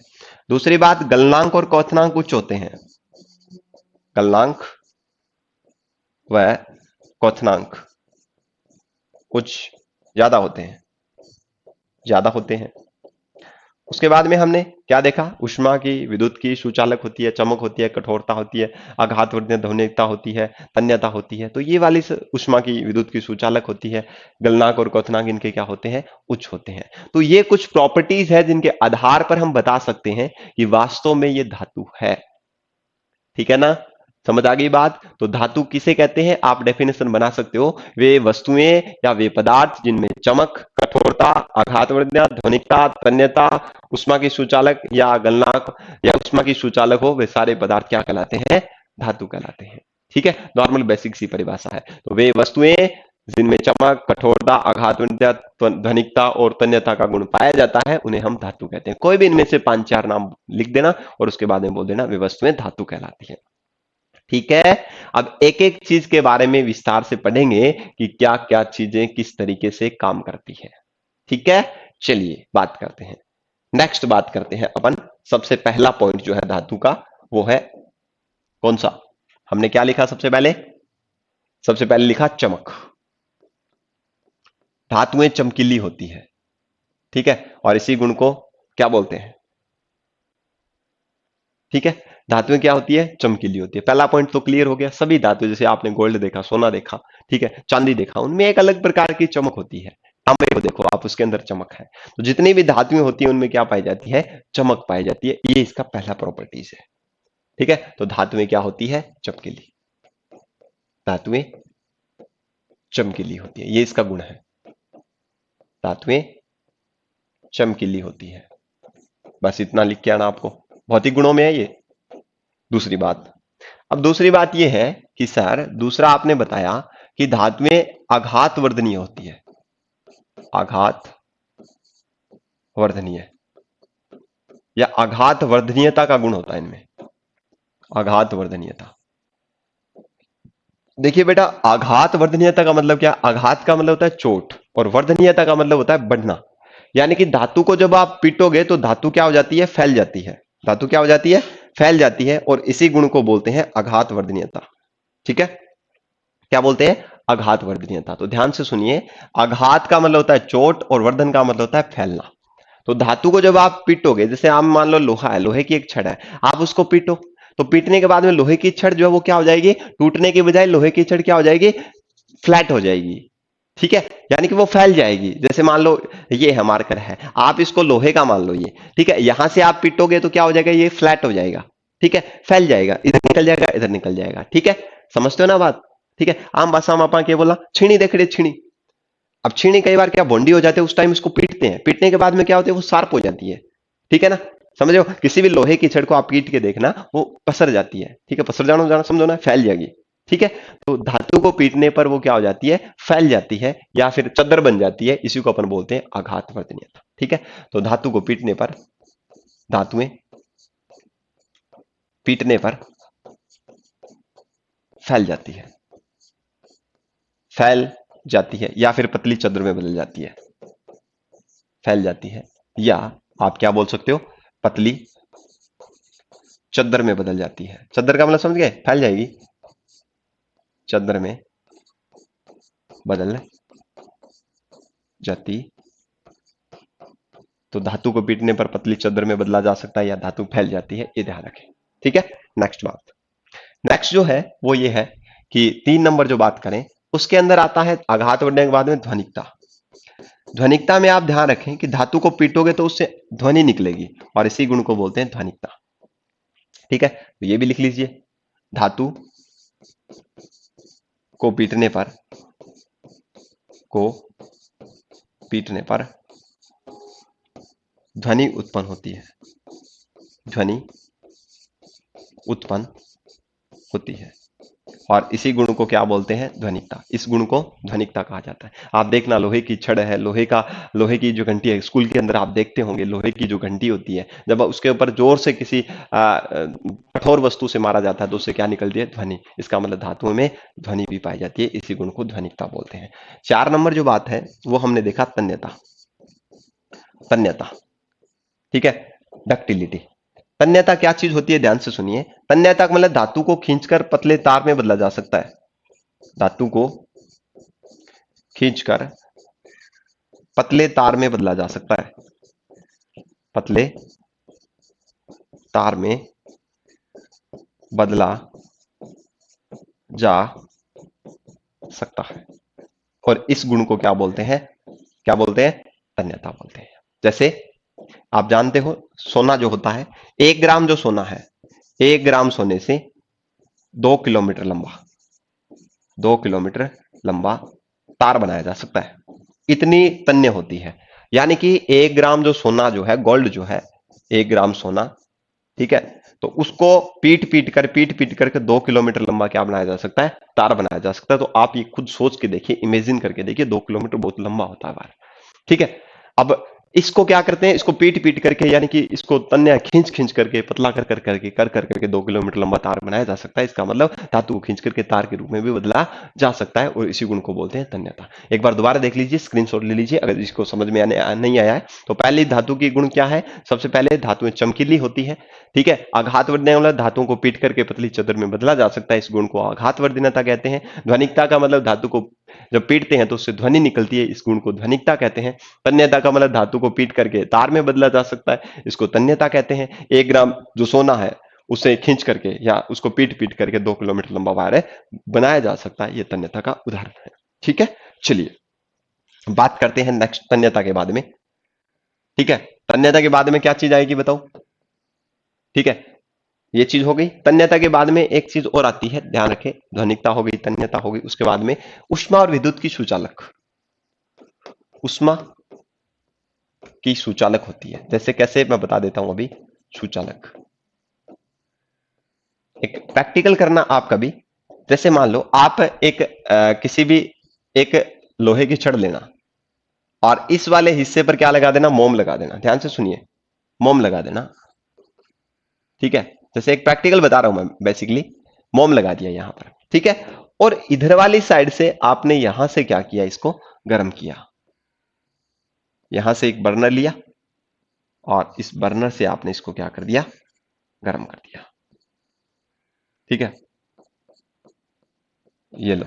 दूसरी बात, गलनांक और क्वथनांक उच्च होते हैं, गलनांक व क्वथनांक कुछ ज्यादा होते हैं, ज्यादा होते हैं। उसके बाद में हमने क्या देखा, ऊष्मा की, विद्युत की सुचालक होती है, चमक होती है, कठोरता होती है, आघात वर्धनीय ध्वनिकता होती है, तन्यता होती है। तो ये वाली ऊष्मा की, विद्युत की सुचालक होती है। गलनांक और क्वथनांक इनके क्या होते हैं, उच्च होते हैं। तो ये कुछ प्रॉपर्टीज है जिनके आधार पर हम बता सकते हैं कि वास्तव में ये धातु है। ठीक है ना, समझ आ गई बात। तो धातु किसे कहते हैं, आप डेफिनेशन बना सकते हो, वे वस्तुएं या वे पदार्थ जिनमें चमक, कठोरता, आघातवर्धनीयता, ध्वनिकता, तन्यता, ऊष्मा की सुचालक या गलनांक या ऊष्मा की सुचालक हो, वे सारे पदार्थ क्या कहलाते हैं, धातु कहलाते हैं। ठीक है, नॉर्मल बेसिक सी परिभाषा है। तो वे वस्तुएं जिनमें चमक, कठोरता, आघातवर्धनीयता, ध्वनिकता और तन्यता का गुण पाया जाता है, उन्हें हम धातु कहते हैं। कोई भी इनमें से 5-4 नाम लिख देना और उसके बाद में बोल देना वे वस्तुएं धातु कहलाती है। ठीक है। अब एक एक चीज के बारे में विस्तार से पढ़ेंगे कि क्या क्या चीजें किस तरीके से काम करती है। ठीक है, चलिए बात करते हैं। नेक्स्ट बात करते हैं अपन, सबसे पहला पॉइंट जो है धातु का, वो है कौन सा, हमने क्या लिखा सबसे पहले, सबसे पहले लिखा चमक। धातुएं चमकीली होती है, ठीक है, और इसी गुण को क्या बोलते हैं, ठीक है, धातुएं क्या होती है, चमकीली होती है। पहला पॉइंट तो क्लियर हो गया। सभी धातु, जैसे आपने गोल्ड देखा, सोना देखा, ठीक है, चांदी देखा, उनमें एक अलग प्रकार की चमक होती है। तांबे को देखो आप, उसके अंदर चमक है। तो जितनी भी धातुएं होती है उनमें क्या पाई जाती है, चमक पाई जाती है। ये इसका पहला प्रॉपर्टीज है। ठीक है, तो धातुएं क्या होती है, चमकीली, धातुएं चमकीली होती है, ये इसका गुण है, धातुएं चमकीली होती है। बस इतना लिख के आना आपको, भौतिक गुणों में है ये। दूसरी बात, अब दूसरी बात यह है कि सर दूसरा आपने बताया कि धातुएं आघात वर्धनीय होती है, आघात वर्धनीय या आघात वर्धनीयता का गुण होता है इनमें, आघात वर्धनीयता। देखिए बेटा, आघात वर्धनीयता का मतलब क्या, आघात का मतलब होता है चोट और वर्धनीयता का मतलब होता है बढ़ना। यानी कि धातु को जब आप पीटोगे तो धातु क्या हो जाती है, फैल जाती है, धातु क्या हो जाती है, फैल जाती है, और इसी गुण को बोलते हैं आघात वर्धनीयता। ठीक है, क्या बोलते हैं, आघात वर्धनीयता। तो ध्यान से सुनिए, आघात का मतलब होता है चोट और वर्धन का मतलब होता है फैलना। तो धातु को जब आप पीटोगे, जैसे आप मान लो लोहा है, लोहे की एक छड़ है, आप उसको पीटो, तो पीटने के बाद में लोहे की छड़ जो है वो क्या हो जाएगी, टूटने की बजाय लोहे की छड़ क्या हो जाएगी, फ्लैट हो जाएगी। ठीक है, यानी कि वो फैल जाएगी। जैसे मान लो ये है मार्कर है, आप इसको लोहे का मान लो ये, ठीक है, यहां से आप पीटोगे तो क्या हो जाएगा, ये फ्लैट हो जाएगा, ठीक है, फैल जाएगा, इधर निकल जाएगा, इधर निकल जाएगा। ठीक है, समझते हो ना बात। ठीक है, आम भाषा में आपा क्या बोला, छीणी देख रहे, छीणी। अब छीणी कई बार क्या बोंडी हो जाते हैं, उस टाइम इसको पीटते हैं, पीटने के बाद में क्या होती है, वो शार्प हो जाती है। ठीक है ना, समझो, किसी भी लोहे की छड़ को आप पीट के देखना, वो पसर जाती है। ठीक है, पसर जाना जाना समझो ना, फैल जाएगी। ठीक है, तो धातु को पीटने पर वो क्या हो जाती है, फैल जाती है या फिर चद्दर बन जाती है, इसी को अपन बोलते हैं आघात वर्धनीयता। ठीक है, तो धातु को पीटने पर, धातुएं पीटने पर फैल जाती है, फैल जाती है या फिर पतली चद्दर में बदल जाती है, फैल जाती है, या आप क्या बोल सकते हो, पतली चद्दर में बदल जाती है। चद्दर का मतलब समझ गए, फैल जाएगी, चद्दर में बदल जाती। तो धातु को पीटने पर पतली चद्दर में बदला जा सकता है या धातु फैल जाती है, ये ध्यान रखें। ठीक है, नेक्स्ट बात, नेक्स्ट जो है वो ये है कि 3 नंबर जो बात करें, उसके अंदर आता है आघात बढ़ने के बाद में ध्वनिकता। ध्वनिकता में आप ध्यान रखें कि धातु को पीटोगे तो उससे ध्वनि निकलेगी और इसी गुण को बोलते हैं ध्वनिकता। ठीक है, तो ये भी लिख लीजिए, धातु को पीटने पर को पीटने पर ध्वनि उत्पन्न होती है, ध्वनि उत्पन्न होती है और इसी गुण को क्या बोलते हैं, ध्वनिकता। इस गुण को ध्वनिकता कहा जाता है। आप देखना लोहे की छड़ है, लोहे की जो घंटी है, स्कूल के अंदर आप देखते होंगे लोहे की जो घंटी होती है, जब उसके ऊपर जोर से किसी कठोर वस्तु से मारा जाता है तो उससे क्या निकलती है, ध्वनि। इसका मतलब धातुओं में ध्वनि भी पाई जाती है, इसी गुण को ध्वनिकता बोलते हैं। 4 नंबर जो बात है वो हमने देखा तन्यता। तन्यता, ठीक है, डक्टिलिटी। तन्यता क्या चीज होती है, ध्यान से सुनिए। तन्यता का मतलब धातु को खींचकर पतले तार में बदला जा सकता है, धातु को खींचकर पतले तार में बदला जा सकता है, पतले तार में बदला जा सकता है और इस गुण को क्या बोलते हैं, क्या बोलते हैं, तन्यता बोलते हैं। जैसे आप जानते हो सोना जो होता है, 1 ग्राम जो सोना है, 1 ग्राम सोने से 2 किलोमीटर लंबा, 2 किलोमीटर लंबा तार बनाया जा सकता है, इतनी तन्य होती है। यानी कि 1 ग्राम जो सोना जो है, गोल्ड जो है, 1 ग्राम सोना, ठीक है, तो उसको पीट पीट करके 2 किलोमीटर लंबा क्या बनाया जा सकता है, तार बनाया जा सकता है। तो आप ये खुद सोच के देखिए, इमेजिन करके देखिए, 2 किलोमीटर बहुत लंबा होता है बार, ठीक है। अब इसको क्या करते हैं, इसको पीट पीट करके, यानी कि इसको तन्या खींच खींच करके, पतला कर करके 2 किलोमीटर लंबा तार बनाया जा सकता है। इसका मतलब धातु को खींच करके तार के रूप में भी बदला जा सकता है और इसी गुण को बोलते हैं तन्यता। एक बार दोबारा देख लीजिए, स्क्रीनशॉट ले लीजिए अगर इसको समझ में नहीं आया है। तो पहली धातु की गुण क्या है, सबसे पहले धातुएं चमकीली होती है, ठीक है। आघातवर्धन वाला धातुओं को पीट करके पतली चदर में बदला जा सकता है, इस गुण को आघातवर्धनता कहते हैं। ध्वनिकता का मतलब धातु को जब पीटते हैं तो उससे ध्वनि निकलती है, इस गुण को ध्वनिकता कहते हैं। तन्यता का मतलब धातु को पीट करके तार में बदला जा सकता है, इसको तन्यता कहते हैं। 1 ग्राम जो सोना है उसे खींच करके या उसको पीट पीट करके 2 किलोमीटर लंबा वायर बनाया जा सकता है, यह तन्यता का उदाहरण है, ठीक है। चलिए बात करते हैं नेक्स्ट तन्यता के बाद में, ठीक है। तन्यता के बाद में क्या चीज आएगी बताओ, ठीक है। ये चीज हो गई। तन्यता के बाद में एक चीज और आती है, ध्यान रखें, ध्वनिकता हो गई, तन्यता हो गई, उसके बाद में ऊष्मा और विद्युत की सुचालक। ऊष्मा की सुचालक होती है, जैसे कैसे मैं बता देता हूं अभी। सुचालक एक प्रैक्टिकल करना आप कभी, जैसे मान लो आप एक किसी भी एक लोहे की छड़ लेना और इस वाले हिस्से पर क्या लगा देना, मोम लगा देना। ध्यान से सुनिए, मोम लगा देना, ठीक है। जैसे एक प्रैक्टिकल बता रहा हूं मैं, बेसिकली मोम लगा दिया यहां पर, ठीक है। और इधर वाली साइड से आपने यहां से क्या किया, इसको गर्म किया। यहां से एक बर्नर लिया और इस बर्नर से आपने इसको क्या कर दिया, गर्म कर दिया, ठीक है। ये लो,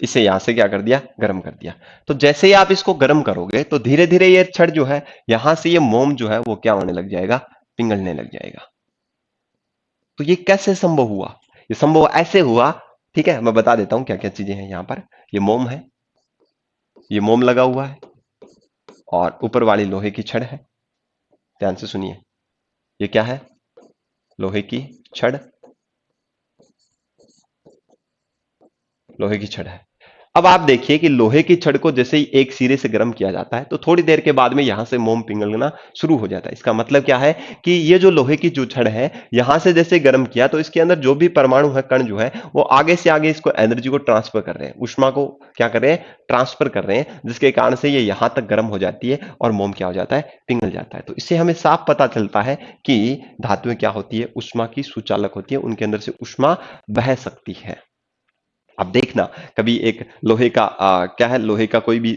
इसे यहां से क्या कर दिया, गर्म कर दिया। तो जैसे ही आप इसको गर्म करोगे तो धीरे धीरे ये छड़ जो है, यहां से ये मोम जो है वो क्या होने लग जाएगा, पिघलने लग जाएगा। तो ये कैसे संभव हुआ, ये संभव ऐसे हुआ, ठीक है। मैं बता देता हूं क्या क्या चीजें हैं यहां पर। ये मोम है, ये मोम लगा हुआ है और ऊपर वाली लोहे की छड़ है। ध्यान से सुनिए, ये क्या है, लोहे की छड़, लोहे की छड़ है। अब आप देखिए कि लोहे की छड़ को जैसे ही एक सिरे से गर्म किया जाता है तो थोड़ी देर के बाद में यहां से मोम पिघलना शुरू हो जाता है। इसका मतलब क्या है कि ये जो लोहे की जो छड़ है, यहां से जैसे गर्म किया तो इसके अंदर जो भी परमाणु है, कण जो है, वो आगे से आगे इसको एनर्जी को ट्रांसफर कर रहे हैं, ऊष्मा को क्या कर रहे हैं, ट्रांसफर कर रहे हैं, जिसके कारण से ये यहां तक गर्म हो जाती है और मोम क्या हो जाता है, पिघल जाता है। तो इससे हमें साफ पता चलता है कि धातुएं क्या होती है, ऊष्मा की सुचालक होती है, उनके अंदर से ऊष्मा बह सकती है। अब देखना कभी एक लोहे का क्या है, लोहे का कोई भी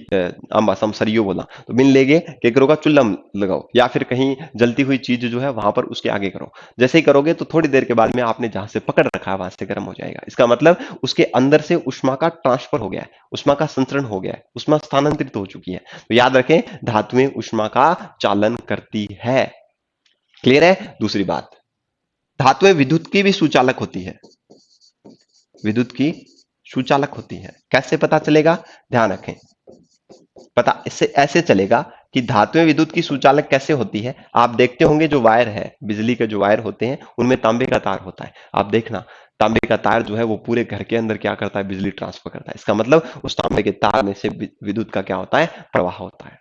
आम भाषा में सरियो बोला तो बिन लेगे क्या करोगा, चुल्ला में लगाओ या फिर कहीं जलती हुई चीज जो है वहां पर उसके आगे करो। जैसे ही करोगे तो थोड़ी देर के बाद में आपने जहां से पकड़ रखा है वहां से गर्म हो जाएगा। इसका मतलब उसके अंदर से ऊष्मा का ट्रांसफर हो गया है, ऊष्मा का संचरण हो गया है, ऊष्मा स्थानांतरित हो चुकी है। तो याद रखें, धातुएं ऊष्मा का चालन करती है। क्लियर है। दूसरी बात, धातुएं विद्युत की भी सुचालक होती है, विद्युत की सुचालक होती है। कैसे पता चलेगा, ध्यान रखें, पता इससे ऐसे चलेगा कि धातुएं विद्युत की सुचालक कैसे होती है। आप देखते होंगे जो वायर है, बिजली के जो वायर होते हैं उनमें तांबे का तार होता है। आप देखना, तांबे का तार जो है वो पूरे घर के अंदर क्या करता है, बिजली ट्रांसफर करता है। इसका मतलब उस तांबे के तार में से विद्युत का क्या होता है, प्रवाह होता है।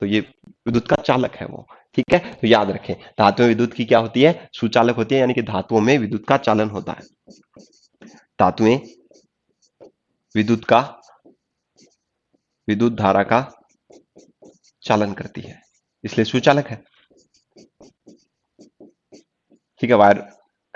तो ये विद्युत का चालक है वो। ठीक है, तो याद रखें, धातुएं विद्युत की क्या होती है, सुचालक होती है, यानी कि धातुओं में विद्युत का चालन होता है। धातुएं विद्युत का, विद्युत धारा का चालन करती है, इसलिए सुचालक है। ठीक है, वायर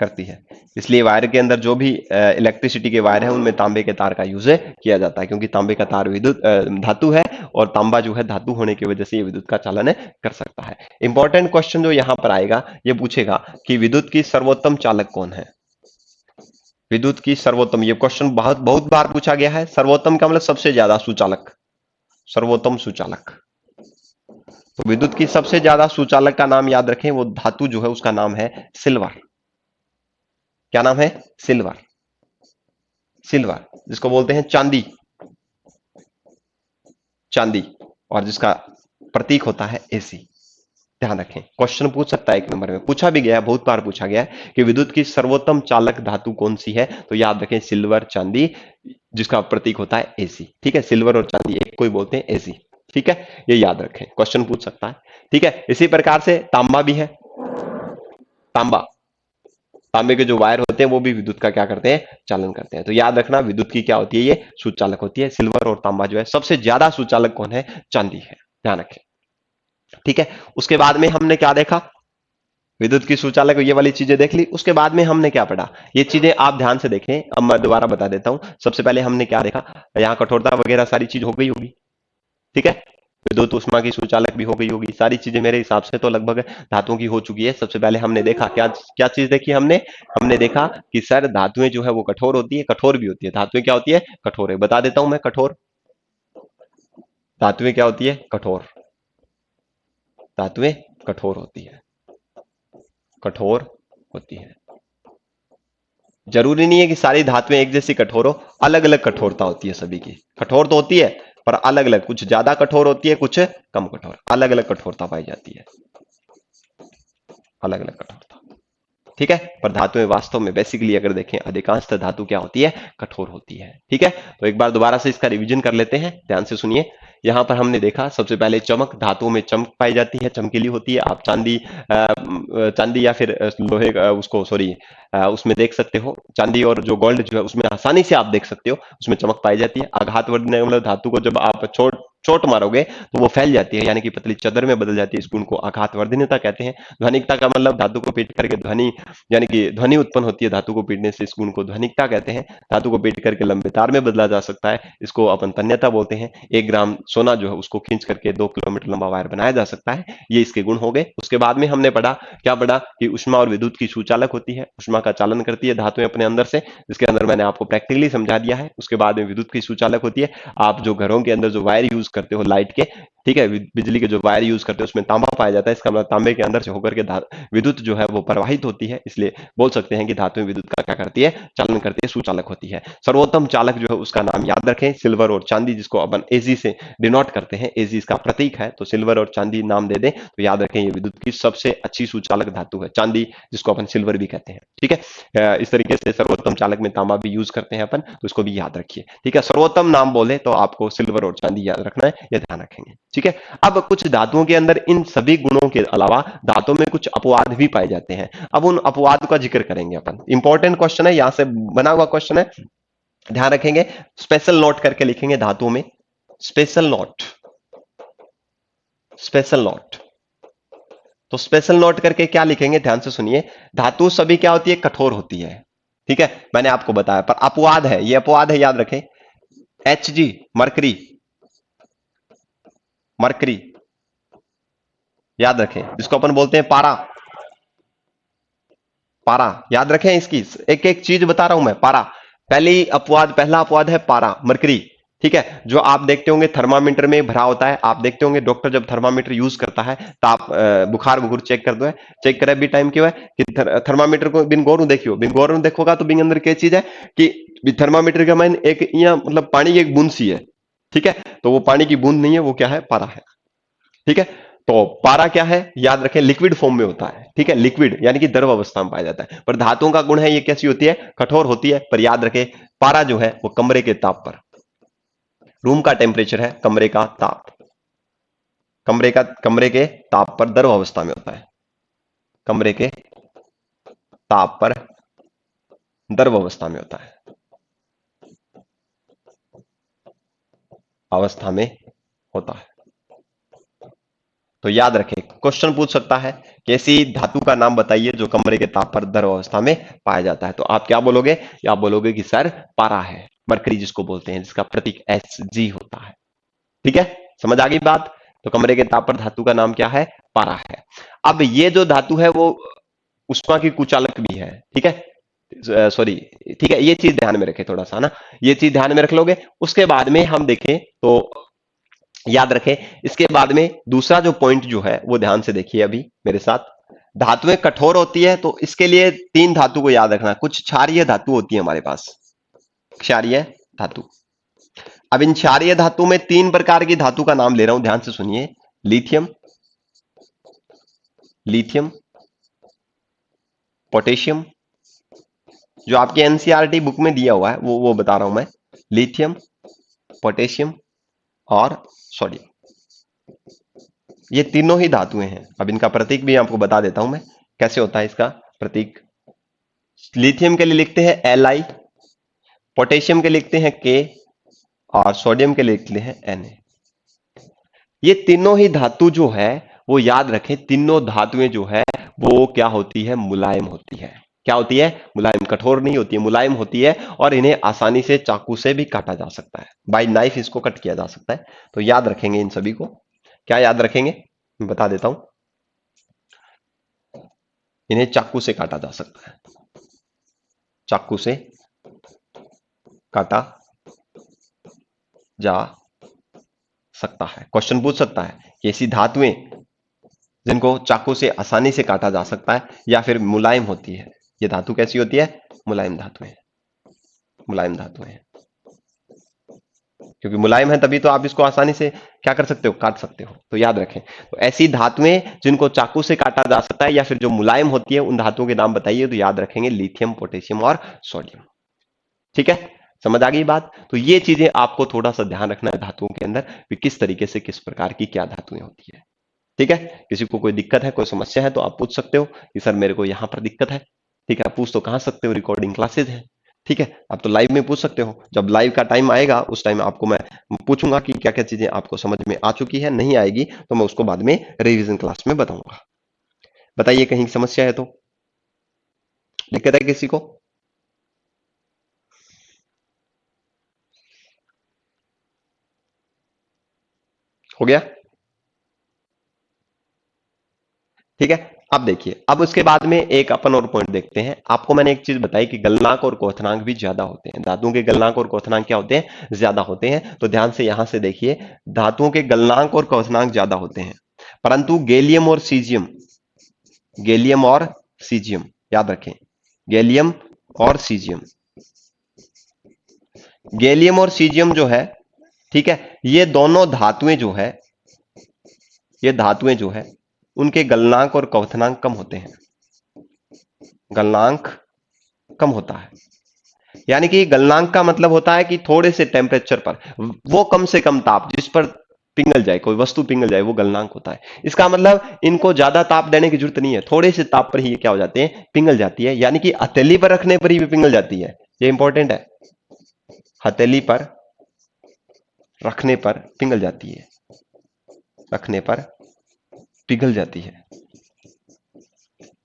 करती है, इसलिए वायर के अंदर जो भी इलेक्ट्रिसिटी के वायर है उनमें तांबे के तार का यूज किया जाता है, क्योंकि तांबे का तार विद्युत धातु है, और तांबा जो है धातु होने की वजह से ये विद्युत का चालन कर सकता है। इंपॉर्टेंट क्वेश्चन जो यहां पर आएगा, ये पूछेगा कि विद्युत की सर्वोत्तम चालक कौन है। विद्युत की सर्वोत्तम, ये क्वेश्चन बहुत बहुत बार पूछा गया है। सर्वोत्तम का मतलब सबसे ज्यादा सुचालक, सर्वोत्तम सुचालक। तो विद्युत की सबसे ज्यादा सुचालक का नाम याद रखें, वो धातु जो है उसका नाम है सिल्वर। क्या नाम है, सिल्वर। सिल्वर, जिसको बोलते हैं चांदी, चांदी, और जिसका प्रतीक होता है एसी। ध्यान रखें, क्वेश्चन पूछ सकता है, एक नंबर में पूछा भी गया है, बहुत बार पूछा गया है कि विद्युत की सर्वोत्तम चालक धातु कौन सी है, तो याद रखें सिल्वर, चांदी, जिसका प्रतीक होता है एसी। ठीक है, सिल्वर और चांदी एक को ही बोलते हैं एसी। ठीक है, ये याद रखें, क्वेश्चन पूछ सकता है। ठीक है, इसी प्रकार से तांबा भी है। तांबा, तांबे के जो वायर होते हैं वो भी विद्युत का क्या करते हैं, चालन करते हैं। तो याद रखना, विद्युत की क्या होती है, ये सुचालक होती है। सिल्वर और तांबा जो है, सबसे ज्यादा सुचालक कौन है, चांदी है। ध्यान रखें। ठीक है, उसके बाद में हमने क्या देखा, विद्युत की सुचालक ये वाली चीजें देख ली। उसके बाद में हमने क्या पढ़ा, ये चीजें आप ध्यान से देखें, अब मैं दोबारा बता देता हूं। सबसे पहले हमने क्या देखा, यहाँ कठोरता वगैरह सारी चीज हो गई होगी। ठीक है, विद्युत ऊष्मा की सुचालक भी हो गई होगी, सारी चीजें मेरे हिसाब से तो लगभग धातुओं की हो चुकी है। सबसे पहले हमने देखा क्या, क्या चीज देखी हमने, हमने देखा कि सर धातुएं जो है वो कठोर होती है, कठोर भी होती है। धातुएं क्या होती है, कठोर है। बता देता हूं मैं, कठोर धातुएं क्या होती है, कठोर धातुएं कठोर होती है, कठोर होती है। जरूरी नहीं है कि सारी धातुएं एक जैसी कठोर हो, अलग अलग कठोरता होती है सभी की। कठोर तो होती है पर अलग अलग, कुछ ज्यादा कठोर होती है, कुछ कम कठोर, अलग अलग कठोरता पाई जाती है, अलग अलग कठोरता। ठीक है, पर धातुएं वास्तव में बेसिकली अगर देखें, अधिकांशतः धातु क्या होती है, कठोर होती है। ठीक है, तो एक बार दोबारा से इसका रिवीजन कर लेते हैं, ध्यान से सुनिए। यहां पर हमने देखा सबसे पहले चमक, धातुओं में चमक पाई जाती है, चमकीली होती है। आप चांदी चांदी या फिर लोहे उसको सॉरी उसमें देख सकते हो, चांदी और जो गोल्ड जो है उसमें आसानी से आप देख सकते हो, उसमें चमक पाई जाती है। आघात वर्धन मतलब धातु को जब आप चोट मारोगे तो वो फैल जाती है, यानी कि पतली चदर में बदल जाती है। इस गुण को आघात वर्धनीयता कहते हैं। ध्वनिकता का मतलब धातु को पीट करके ध्वनि, यानी कि ध्वनि उत्पन्न होती है धातु को पीटने से, इस गुण को ध्वनिकता कहते हैं। धातु को पीट करके लंबे तार में बदला जा सकता है, इसको अपन तन्यता बोलते हैं। 1 ग्राम सोना जो है उसको खींच करके 2 किलोमीटर लंबा वायर बनाया जा सकता है, ये इसके गुण हो गए। उसके बाद में हमने पढ़ा, क्या पढ़ा, कि ऊष्मा और विद्युत की सुचालक होती है, ऊष्मा का चालन करती है धातुएं अपने अंदर से, जिसके अंदर मैंने आपको प्रैक्टिकली समझा दिया है। उसके बाद में विद्युत की सुचालक होती है, आप जो घरों के अंदर जो वायर यूज करते हो लाइट के, ठीक है, बिजली के जो वायर यूज करते हो उसमें तांबा पाया जाता है, इसका मतलब तांबे के अंदर से होकर के विद्युत जो है वो प्रवाहित होती है, इसलिए बोल सकते हैं कि धातुएं विद्युत का क्या करती है, चालन करती है, सुचालक होती है। सर्वोत्तम चालक जो है उसका नाम याद रखें, सिल्वर और चांदी, जिसको अपन एजी से डिनोट करते हैं, एजी इसका प्रतीक है, तो सिल्वर और चांदी नाम दे दें तो याद रखें ये विद्युत की सबसे अच्छी सुचालक धातु है, चांदी जिसको अपन सिल्वर भी कहते हैं। ठीक है, इस तरीके से सर्वोत्तम चालक में तांबा भी यूज करते हैं अपन, तो इसको भी याद रखिए। ठीक है, सर्वोत्तम नाम बोले तो आपको सिल्वर और चांदी याद रखना है, यह ध्यान रखेंगे। ठीक है, अब कुछ धातुओं के अंदर इन सभी गुणों के अलावा धातुओं में कुछ अपवाद भी पाए जाते हैं। अब उन अपवाद का जिक्र करेंगे अपन, इंपॉर्टेंट क्वेश्चन है, यहां से बना हुआ क्वेश्चन है, ध्यान रखेंगे। स्पेशल नोट करके लिखेंगे धातुओं में, स्पेशल नोट, स्पेशल नोट। तो स्पेशल नोट करके क्या लिखेंगे, ध्यान से सुनिए। धातु सभी क्या होती है, कठोर होती है। ठीक है, मैंने आपको बताया, पर अपवाद है, ये अपवाद है, याद रखें। Hg, मरकरी, मरकरी याद रखें, जिसको अपन बोलते हैं पारा, पारा याद रखें। इसकी एक एक चीज बता रहा हूं मैं, पारा, पहला अपवाद है पारा, मरकरी। ठीक है। जो आप देखते होंगे थर्मामीटर में भरा होता है, आप देखते होंगे डॉक्टर जब थर्मामीटर यूज करता है, ताप बुखार बुखार चेक कर दो है, चेक करे भी टाइम क्यों है कि थर्मामीटर को बिन गौरू देखियो, बिन गौरू देखोगा तो बिन अंदर क्या चीज है कि थर्मामीटर का मैन एक यहाँ मतलब पानी की एक बूंद सी है। ठीक है, तो वो पानी की बूंद नहीं है, वो क्या है, पारा है। ठीक है, तो पारा क्या है, याद रखें, लिक्विड फॉर्म में होता है। ठीक है, लिक्विड यानी कि द्रव अवस्था में पाया जाता है। पर धातुओं का गुण है ये कैसी होती है, कठोर होती है। पर याद रखें, पारा जो है वो कमरे के ताप पर, रूम का टेम्परेचर है कमरे का ताप, कमरे के ताप पर द्रव अवस्था में होता है, कमरे के ताप पर द्रव अवस्था में होता है, अवस्था में होता है। तो याद रखें, क्वेश्चन पूछ सकता है कि ऐसी धातु का नाम बताइए जो कमरे के ताप पर द्रव अवस्था में पाया जाता है। तो आप क्या बोलोगे, आप बोलोगे कि सर पारा है, मरकरी जिसको बोलते हैं, जिसका प्रतीक Hg होता है। ठीक है, समझ आ गई बात। तो कमरे के ताप पर धातु का नाम क्या है, पारा है। अब ये जो धातु है वो उष्मा की कुचालक भी है। ठीक है, सॉरी, ठीक है, ये चीज ध्यान में रखें थोड़ा सा ना, ये चीज ध्यान में रख लोगे। उसके बाद में हम देखें तो याद रखें, इसके बाद में दूसरा जो पॉइंट जो है वो ध्यान से देखिए अभी मेरे साथ। धातुएं कठोर होती है तो इसके लिए तीन धातु को याद रखना। कुछ क्षारीय धातु होती है हमारे पास, क्षारीय धातु। अब इन क्षारीय धातु में तीन प्रकार की धातु का नाम ले रहा हूं, ध्यान से सुनिए। लिथियम, लिथियम, पोटेशियम, जो आपके एनसीईआरटी बुक में दिया हुआ है वो बता रहा हूं मैं। लिथियम, पोटेशियम और सोडियम, ये तीनों ही धातुएं हैं। अब इनका प्रतीक भी आपको बता देता हूं मैं, कैसे होता है इसका प्रतीक। लिथियम के लिए लिखते हैं Li, पोटेशियम के लिए लिखते हैं K और सोडियम के लिए लिखते हैं Na। ये तीनों ही धातु जो है वो याद रखें, तीनों धातुएं जो है वो क्या होती है, मुलायम होती है। क्या होती है, मुलायम, कठोर नहीं होती है, मुलायम होती है। और इन्हें आसानी से चाकू से भी काटा जा सकता है, बाई नाइफ इसको कट किया जा सकता है। तो याद रखेंगे इन सभी को। क्या याद रखेंगे, मैं बता देता हूं। इन्हें चाकू से काटा जा सकता है, चाकू से काटा जा सकता है। क्वेश्चन पूछ सकता है कि ऐसी धातुएं जिनको चाकू से आसानी से काटा जा सकता है या फिर मुलायम होती है, ये धातु कैसी होती है, मुलायम धातुएं, मुलायम धातुएं। क्योंकि मुलायम है तभी तो आप इसको आसानी से क्या कर सकते हो, काट सकते हो। तो याद रखें, तो ऐसी धातुएं जिनको चाकू से काटा जा सकता है या फिर जो मुलायम होती है, उन धातुओं के नाम बताइए। तो याद रखेंगे लिथियम, पोटेशियम और सोडियम। ठीक है, समझ आ गई बात। तो ये चीजें आपको थोड़ा सा ध्यान रखना है धातुओं के अंदर कि किस तरीके से किस प्रकार की क्या धातुएं होती है। ठीक है, किसी को कोई दिक्कत है, कोई समस्या है तो आप पूछ सकते हो कि सर मेरे को यहां पर दिक्कत है। ठीक है, पूछ तो कहां सकते हो, रिकॉर्डिंग क्लासेज है। ठीक है, आप तो लाइव में पूछ सकते हो। जब लाइव का टाइम आएगा उस टाइम आपको मैं पूछूंगा कि क्या क्या चीजें आपको समझ में आ चुकी है, नहीं आएगी तो मैं उसको बाद में रिवीजन क्लास में बताऊंगा। बताइए कहीं समस्या है तो, दिक्कत है किसी को। हो गया, ठीक है। अब देखिए, अब उसके बाद में एक अपन और पॉइंट देखते हैं। आपको मैंने एक चीज बताई कि गलनांक और क्वथनांक भी ज्यादा होते हैं। धातुओं के गलनांक और क्वथनांक क्या होते हैं, ज्यादा होते हैं। तो ध्यान से यहां से देखिए, धातुओं के गलनांक और क्वथनांक ज्यादा होते हैं, परंतु गैलियम और सीजियम, गैलियम और सीजियम याद रखें, गैलियम और सीजियम, गैलियम और सीजियम जो है, ठीक है, ये दोनों धातुएं जो है, ये धातुएं जो है उनके गलनांक और क्वथनांक कम होते हैं, गलनांक कम होता है। यानी कि गलनांक का मतलब होता है कि थोड़े से टेम्परेचर पर, वो कम से कम ताप जिस पर पिघल जाए, कोई वस्तु पिघल जाए, वो गलनांक होता है। इसका मतलब इनको ज्यादा ताप देने की जरूरत नहीं है, थोड़े से ताप पर ही ये क्या हो जाते हैं, पिघल जाती है। यानी कि हथेली पर रखने पर ही पिघल जाती है, ये इंपॉर्टेंट है। हथेली पर रखने पर पिघल जाती है, रखने पर पिघल जाती है,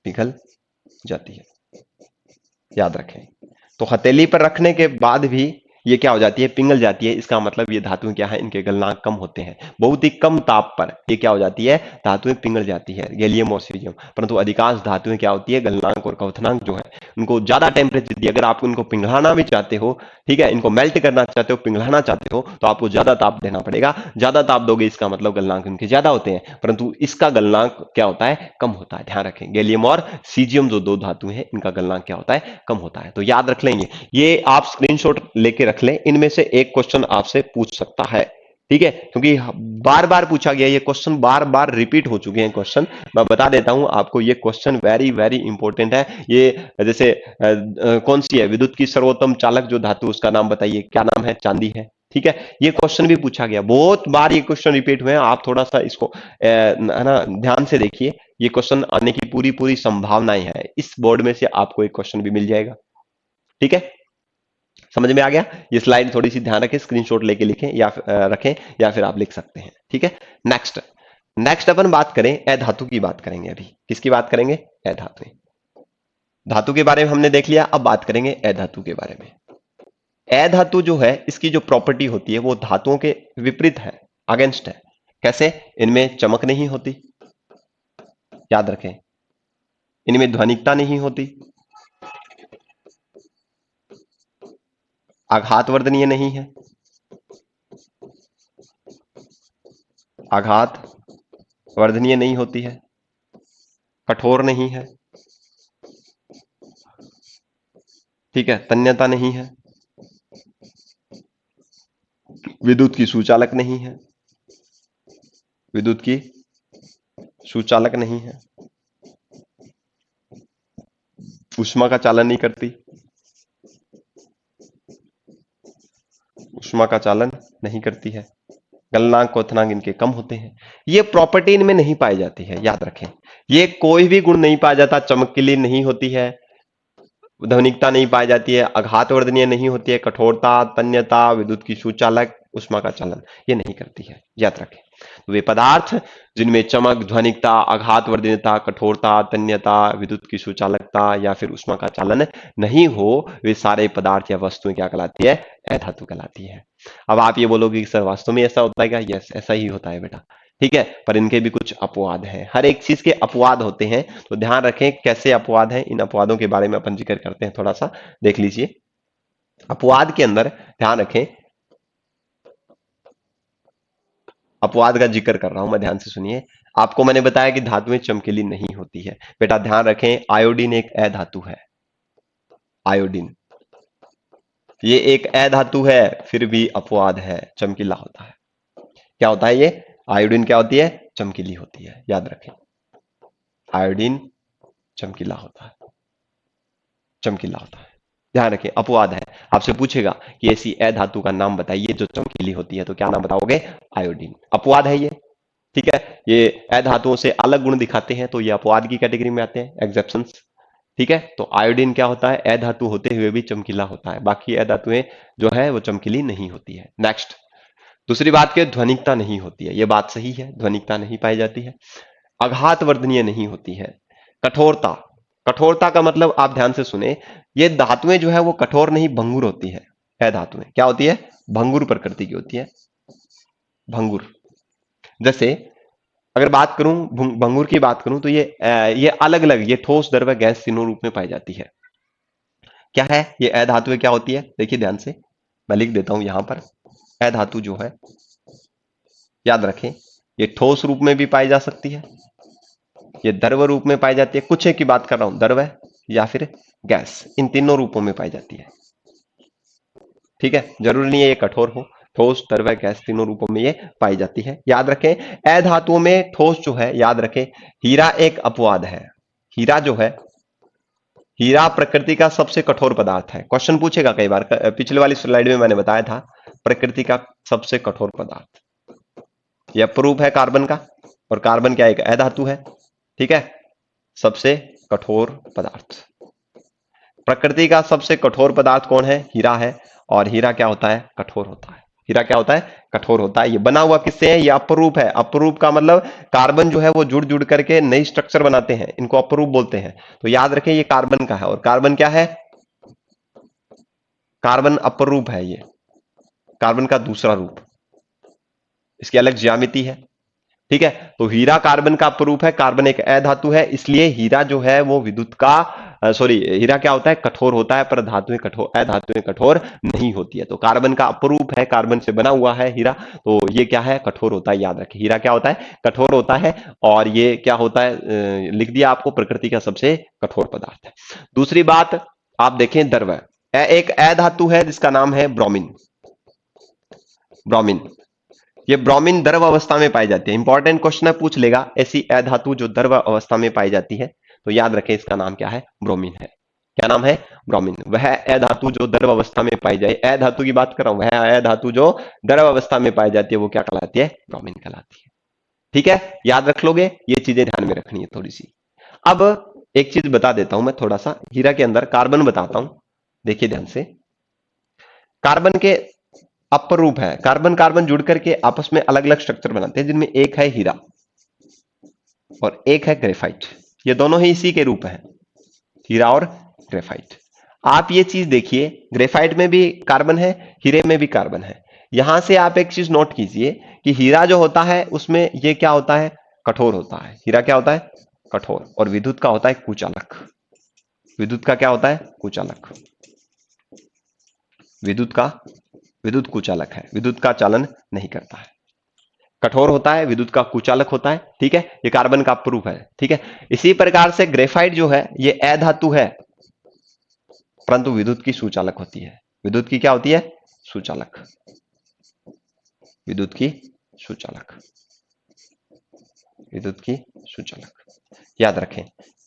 पिघल जाती है, याद रखें। तो हथेली पर रखने के बाद भी ये क्या हो जाती है, पिघल जाती है। इसका मतलब ये धातुएं क्या है, इनके गलनांक कम होते हैं। बहुत ही कम ताप पर ये क्या हो जाती है, धातुएं पिघल जाती है, गैलियम और सीजियम। परंतु अधिकांश धातुएं क्या होती है, गलनांक और क्वथनांक जो है उनको ज्यादा टेम्परेचर दिए, अगर आप उनको पिघलाना भी चाहते हो, ठीक है, इनको मेल्ट करना चाहते हो, पिघलाना चाहते हो, तो आपको ज्यादा ताप देना पड़ेगा। ज्यादा ताप दोगे इसका मतलब गलनांक इनके ज्यादा होते हैं, परंतु इसका गलनांक क्या होता है, कम होता है। ध्यान रखें, गैलियम और सीजियम जो दो धातु हैं इनका गलनांक क्या होता है, कम होता है। तो याद रख लेंगे, ये आप स्क्रीनशॉट लेके रख लें, इनमें से एक क्वेश्चन आपसे पूछ सकता है, ठीक है, क्योंकि बार बार पूछा गया, ये क्वेश्चन बार बार रिपीट हो चुके हैं क्वेश्चन। मैं बता देता हूं आपको, ये क्वेश्चन वेरी वेरी इंपॉर्टेंट है। ये जैसे कौन सी है विद्युत की सर्वोत्तम चालक जो धातु, उसका नाम बताइए, क्या नाम है, चांदी है, ठीक है। ये क्वेश्चन भी पूछा गया, बहुत बार ये क्वेश्चन रिपीट हुए हैं। आप थोड़ा सा इसको है ना ध्यान से देखिए, ये क्वेश्चन आने की पूरी पूरी संभावनाएं हैं। इस बोर्ड में से आपको एक क्वेश्चन भी मिल जाएगा, ठीक है। समझ में आ गया। ये स्लाइड थोड़ी सी ध्यान रखें, स्क्रीनशॉट लेके लिखें या रखें, या फिर आप लिख सकते हैं, ठीक है। नेक्स्ट, नेक्स्ट अपन बात करें अधातु की, बात करेंगे अभी। किसकी बात करेंगे, अधातु। धातु के बारे में हमने देख लिया, अब बात करेंगे अधातु के बारे में। अधातु जो है, इसकी जो प्रॉपर्टी होती है वो धातुओं के विपरीत है, अगेंस्ट है। कैसे, इनमें चमक नहीं होती, याद रखें, इनमें ध्वनिकता नहीं होती, आघात वर्धनीय नहीं है, आघात वर्धनीय नहीं होती है, कठोर नहीं है, ठीक है, तन्यता नहीं है, विद्युत की सुचालक नहीं है, विद्युत की सुचालक नहीं है, ऊष्मा का चालन नहीं करती, ऊष्मा का चालन नहीं करती है, गलनांक क्वथनांक इनके कम होते हैं। ये प्रॉपर्टी इनमें नहीं पाई जाती है, याद रखें। ये कोई भी गुण नहीं पाया जाता, चमकीली नहीं होती है, ध्वनिकता नहीं पाई जाती है, आघात वर्धनीय नहीं होती है, कठोरता, तन्यता, विद्युत की सुचालक, ऊष्मा का चालन ये नहीं करती है, याद रखें। तो वे पदार्थ जिनमें चमक, ध्वनिकता, आघात वर्धनीयता, कठोरता, तन्यता, विद्युत की सुचालकता या फिर ऊष्मा का चालन नहीं हो, वे सारे पदार्थ या वस्तुएं क्या कहलाती है, अधातु कहलाती है। अब आप ये बोलोगे कि सर वास्तव में ऐसा होता है क्या, यस ऐसा ही होता है बेटा, ठीक है। पर इनके भी कुछ अपवाद हैं, हर एक चीज के अपवाद होते हैं, तो ध्यान रखें कैसे अपवाद हैं। इन अपवादों के बारे में अपन जिक्र करते हैं, थोड़ा सा देख लीजिए। अपवाद के अंदर ध्यान रखें, अपवाद का जिक्र कर रहा हूं मैं, ध्यान से सुनिए। आपको मैंने बताया कि धातुएं चमकीली नहीं होती है, बेटा ध्यान रखें, आयोडीन एक अधातु है, आयोडीन ये एक अधातु है, फिर भी अपवाद है, चमकीला होता है। क्या होता है ये, आयोडीन क्या होती है, चमकीली होती है, याद रखें, आयोडीन चमकीला होता है, चमकीला होता है, ध्यान रखें, अपवाद है। आपसे पूछेगा कि ऐसी अधातु का नाम बताइए जो चमकीली होती है, तो क्या नाम बताओगे, आयोडीन, अपवाद है ये, ठीक है। ये अधातुओं से अलग गुण दिखाते हैं, तो ये अपवाद की कैटेगरी में आते हैं, एक्सेप्शंस, ठीक है। तो आयोडीन क्या होता है, अधातु होते हुए भी चमकीला होता है, बाकी अधातुएं जो है वो चमकीली नहीं होती है। नेक्स्ट, दूसरी बात के, ध्वनिकता नहीं होती है, ये बात सही है, ध्वनिकता नहीं पाई जाती है, आघात वर्धनीय नहीं होती है, कठोरता, कठोरता का मतलब आप ध्यान से सुने, ये धातुएं जो है वो कठोर नहीं, भंगुर होती है। अधातुएं क्या होती है, भंगुर प्रकृति की होती है, भंगुर। जैसे अगर बात करूं, भंगुर की बात करूं, तो ये अलग अलग, ये ठोस, द्रव्य, गैस तीनों रूप में पाई जाती है। क्या है ये अधातुएं, क्या होती है, देखिए ध्यान से, मैं लिख देता हूं यहां पर। अधातु जो है, याद रखें, ये ठोस रूप में भी पाई जा सकती है, ये द्रव रूप में पाई जाती है, कुछ एक की बात कर रहा हूं, द्रव या फिर गैस, इन तीनों रूपों में पाई जाती है, ठीक है। जरूरी नहीं है ये कठोर हो, ठोस, द्रव, गैस तीनों रूपों में ये पाई जाती है, याद रखें। अधातुओं में ठोस जो है, याद रखें, हीरा एक अपवाद है, हीरा जो है, हीरा प्रकृति का सबसे कठोर पदार्थ है। क्वेश्चन पूछेगा कई बार, पिछले वाली स्लाइड में मैंने बताया था, प्रकृति का सबसे कठोर पदार्थ, यह अपरूप है कार्बन का, और कार्बन क्या एक अधातु है, ठीक है। सबसे कठोर पदार्थ, प्रकृति का सबसे कठोर पदार्थ कौन है, हीरा है, और हीरा क्या होता है, कठोर होता है, हीरा क्या होता है, कठोर होता है। ये बना हुआ किससे है, ये अपरूप है, अपरूप का मतलब कार्बन जो है वो जुड़ जुड़ करके नई स्ट्रक्चर बनाते हैं, इनको अपरूप बोलते हैं। तो याद रखें ये कार्बन का है, और कार्बन क्या है, कार्बन अपर रूप है ये, कार्बन का दूसरा रूप, इसकी अलग ज्यामिति है। ठीक है, तो हीरा कार्बन का अपरूप है, कार्बन एक अधातु है, इसलिए हीरा जो है वो विद्युत का सॉरी, हीरा क्या होता है, कठोर होता है, पर धातुएं कठोर, अधातुएं कठोर नहीं होती है। तो कार्बन का अपरूप है, कार्बन से बना हुआ है हीरा, तो ये क्या है, कठोर होता है। याद रखें, हीरा क्या होता है, कठोर होता है। और ये क्या होता है, लिख दिया आपको, प्रकृति का सबसे कठोर पदार्थ है। दूसरी बात आप देखें, द्रव्य एक अधातु है जिसका नाम है ब्रोमीन। ब्रोमीन, ये ब्रोमीन द्रव अवस्था में पाई जाती है। इंपॉर्टेंट क्वेश्चन है, पूछ लेगा, ऐसी अधातु जो द्रव अवस्था में पाई जाती है, तो याद रखें इसका नाम क्या है, ब्रोमीन है। क्या नाम है, ब्रोमीन। वह अधातु जो द्रव अवस्था में पाई जाए, अधातु की बात कर रहा हूं, वह अधातु जो द्रव अवस्था में पाई जाती है वो क्या कहलाती है, ब्रोमीन कहलाती है। ठीक है, याद रख लोगे, ये चीजें ध्यान में रखनी है थोड़ी सी। अब एक चीज बता देता हूं मैं, थोड़ा सा हीरा के अंदर कार्बन बताता हूं, देखिए ध्यान से। कार्बन के अपर रूप है, कार्बन कार्बन जुड़ करके आपस में अलग अलग स्ट्रक्चर बनाते हैं, जिनमें एक है हीरा और एक है ग्रेफाइट। ये दोनों ही इसी के रूप हैं, हीरा और ग्रेफाइट। आप ये चीज देखिए, ग्रेफाइट में भी कार्बन है, हीरे में भी कार्बन है। यहां से आप एक चीज नोट कीजिए कि हीरा जो होता है उसमें ये क्या होता है, कठोर होता है। हीरा क्या होता है, कठोर, और विद्युत का होता है कुचालक। विद्युत का क्या होता है, कुचालक। विद्युत का, विद्युत कुचालक है, विद्युत का चालन नहीं करता है, कठोर होता है, विद्युत का कुचालक होता है। ठीक है, ये कार्बन का अपरूप है। ठीक है, इसी प्रकार से ग्रेफाइट जो है ये अधातु है, परंतु विद्युत की सुचालक होती है। विद्युत की क्या होती है, सुचालक। विद्युत की सुचालक, विद्युत की सुचालक। याद रखें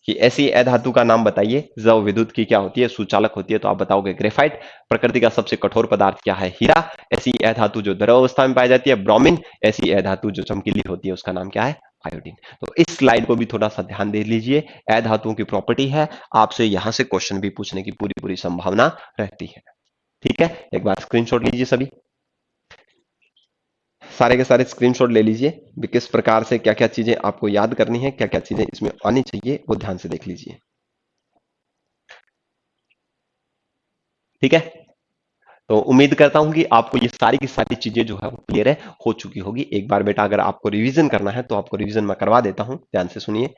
कि ऐसी अधातु का नाम बताइए जो विद्युत की क्या होती है, सुचालक होती है, तो आप बताओगे ग्रेफाइट। प्रकृति का सबसे कठोर पदार्थ क्या है, हीरा। ऐसी अधातु जो द्रव अवस्था में पाई जाती है, ब्रोमीन। ऐसी अधातु जो चमकीली होती है उसका नाम क्या है, आयोडीन। तो इस स्लाइड को भी थोड़ा सा ध्यान दे लीजिए, अधातुओं की प्रॉपर्टी है, आपसे यहां से क्वेश्चन भी पूछने की पूरी पूरी संभावना रहती है। ठीक है, एक बार स्क्रीनशॉट लीजिए सभी, सारे के सारे स्क्रीनशॉट ले लीजिए भी, किस प्रकार से क्या क्या चीजें आपको याद करनी है, क्या क्या चीजें इसमें आनी चाहिए, वो ध्यान से देख लीजिए। ठीक है, तो उम्मीद करता हूं कि आपको ये सारी की सारी चीजें जो है वो क्लियर है, हो चुकी होगी। एक बार बेटा अगर आपको रिवीजन करना है तो आपको रिवीजन मैं करवा देता हूं, ध्यान से सुनिए।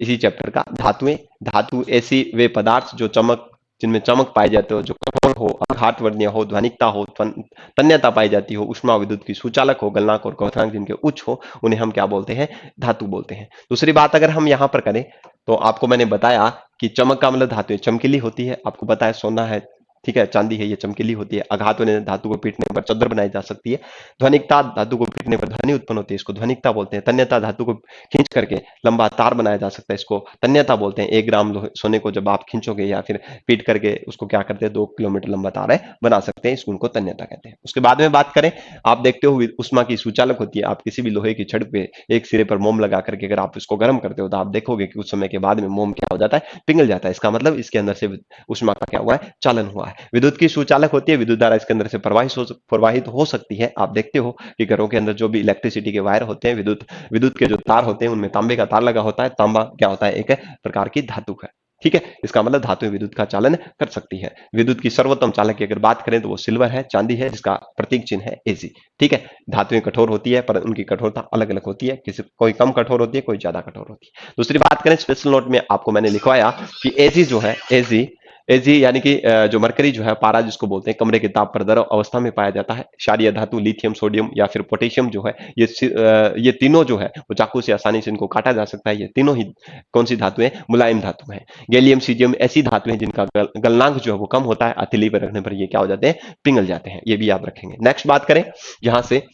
इसी चैप्टर का धातुएं, धातु ऐसी वे पदार्थ जो चमक, जिनमें चमक पाई जाती हो, जो कठोर हो, आघात वर्णीय हो, ध्वनिकता हो, तन्यता पाई जाती हो, उष्मा विद्युत की सुचालक हो, गलनांक और क्वथनांक जिनके उच्च हो, उन्हें हम क्या बोलते हैं, धातु बोलते हैं। दूसरी बात अगर हम यहां पर करें, तो आपको मैंने बताया कि चमक का मतलब धातु चमकीली होती है, आपको बताया सोना है, ठीक है, चांदी है, ये चमकीली होती है। आघात होने धातु को पीटने पर चद्र बनाई जा सकती है। ध्वनिकता, धातु को पीटने पर ध्वनि उत्पन्न होती है, इसको ध्वनिकता बोलते हैं। तन्यता, धातु को खींच करके लंबा तार बनाया जा सकता है, इसको तन्यता बोलते हैं। 1 ग्राम सोने को जब आप खींचोगे या फिर पीट करके उसको क्या करते हैं, 2 किलोमीटर लंबा तार है बना सकते हैं, इसको उनको तन्यता कहते हैं। उसके बाद में बात करें, आप देखते हो उष्मा की सुचालक होती है। आप किसी भी लोहे की छड़ पे एक सिरे पर मोम लगा करके अगर आप इसको गर्म करते हो, तो आप देखोगे कि कुछ समय के बाद में मोम क्या हो जाता है, पिघल जाता है। इसका मतलब इसके अंदर से उष्मा का क्या हुआ है, चालन हुआ है। विद्युत की सुचालक होती है, विद्युत धारा इसके अंदर से प्रवाहित हो सकती है। आप देखते हो कि घरों के अंदर जो भी इलेक्ट्रिसिटी के वायर होते हैं, विद्युत विद्युत के जो तार होते हैं, उनमें तांबे का तार लगा होता है। तांबा क्या होता है, एक प्रकार की धातु है। ठीक है, इसका मतलब धातु विद्युत का चालन कर सकती है। विद्युत की सर्वोत्तम चालक की अगर बात करें तो वो सिल्वर है, चांदी है, जिसका प्रतीक चिन्ह है एजी। ठीक है, धातुएं कठोर होती है, पर उनकी कठोरता अलग अलग होती है, किसी कोई कम कठोर होती है, कोई ज्यादा कठोर होती है। दूसरी बात करें, स्पेशल नोट में आपको मैंने लिखवाया कि एजी जो है, एजी एजी यानी कि जो मरकरी जो है, पारा जिसको बोलते हैं, कमरे के ताप पर द्रव अवस्था में पाया जाता है। क्षारीय धातु लिथियम, सोडियम या फिर पोटेशियम जो है, ये तीनों जो है वो चाकू से आसानी से इनको काटा जा सकता है। ये तीनों ही कौन सी धातु है, मुलायम धातु है। गैलियम, सीजियम ऐसी धातु है जिनका गलनांक जो है वो कम होता है, हथेली पर रखने पर ये क्या हो जाते हैं, पिघल जाते हैं। ये भी याद रखेंगे। नेक्स्ट बात करें, यहां से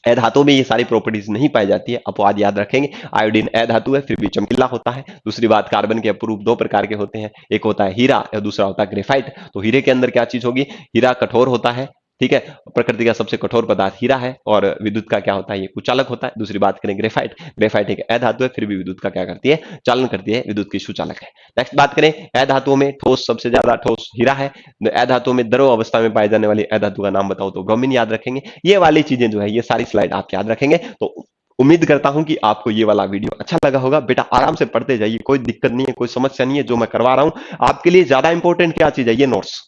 अधातु में ये सारी प्रॉपर्टीज नहीं पाई जाती है, अपवाद याद रखेंगे। आयोडीन अधातु है, फिर भी चमकीला होता है। दूसरी बात, कार्बन के अपरूप 2 प्रकार के होते हैं, एक होता है हीरा और दूसरा होता है ग्रेफाइट। तो हीरे के अंदर क्या चीज होगी, हीरा कठोर होता है, ठीक है, प्रकृति का सबसे कठोर पदार्थ हीरा है, और विद्युत का क्या होता है, ये कुचालक होता है। दूसरी बात करें ग्रेफाइट, ग्रेफाइट एक अधातु है, फिर भी विद्युत का क्या करती है, चालन करती है, विद्युत की सुचालक है। नेक्स्ट बात करें, अधातुओं में ठोस, सबसे ज्यादा ठोस हीरा है। अधातुओं में द्रव अवस्था में पाए जाने वाली अधातु का नाम बताओ तो ब्रोमीन याद रखेंगे। ये वाली चीजें जो है, ये सारी स्लाइड आप याद रखेंगे। तो उम्मीद करता हूं कि आपको ये वाला वीडियो अच्छा लगा होगा। बेटा आराम से पढ़ते जाइए, कोई दिक्कत नहीं है, कोई समस्या नहीं है। जो मैं करवा रहा हूं आपके लिए ज्यादा इंपॉर्टेंट क्या चीज है, ये नोट्स।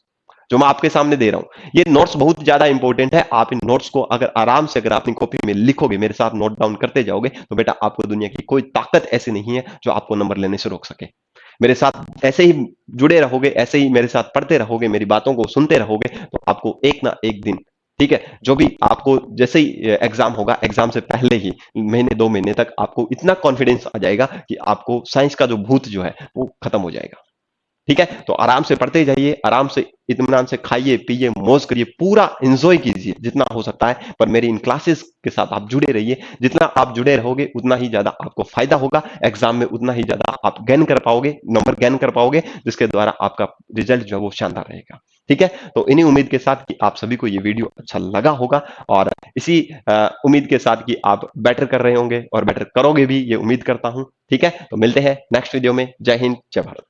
जो मैं आपके सामने दे रहा हूं। ये नोट्स बहुत ज्यादा इंपॉर्टेंट है। आप इन नोट्स को अगर आराम से अगर अपनी कॉपी में लिखोगे, मेरे साथ नोट डाउन करते जाओगे, तो बेटा आपको दुनिया की कोई ताकत ऐसी नहीं है जो आपको नंबर लेने से रोक सके। मेरे साथ ऐसे ही जुड़े रहोगे, ऐसे ही मेरे साथ पढ़ते रहोगे, मेरी बातों को सुनते रहोगे, तो आपको एक ना एक दिन, ठीक है, जो भी आपको जैसे ही एग्जाम होगा, एग्जाम से पहले ही महीने 2 महीने तक आपको इतना कॉन्फिडेंस आ जाएगा कि आपको साइंस का जो भूत जो है वो खत्म हो जाएगा। ठीक है, तो आराम से पढ़ते जाइए, आराम से इत्मीनान से खाइए पिए, मौज करिए, पूरा एंजॉय कीजिए जितना हो सकता है। पर मेरी इन क्लासेस के साथ आप जुड़े रहिए। जितना आप जुड़े रहोगे उतना ही ज्यादा आपको फायदा होगा, एग्जाम में उतना ही ज्यादा आप गेन कर पाओगे, नंबर गेन कर पाओगे, जिसके द्वारा आपका रिजल्ट जो है वो शानदार रहेगा। ठीक है, तो इन्हीं उम्मीद के साथ कि आप सभी को ये वीडियो अच्छा लगा होगा, और इसी उम्मीद के साथ कि आप बेटर कर रहे होंगे और बेटर करोगे भी, ये उम्मीद करता हूं। ठीक है, तो मिलते हैं नेक्स्ट वीडियो में। जय हिंद, जय भारत।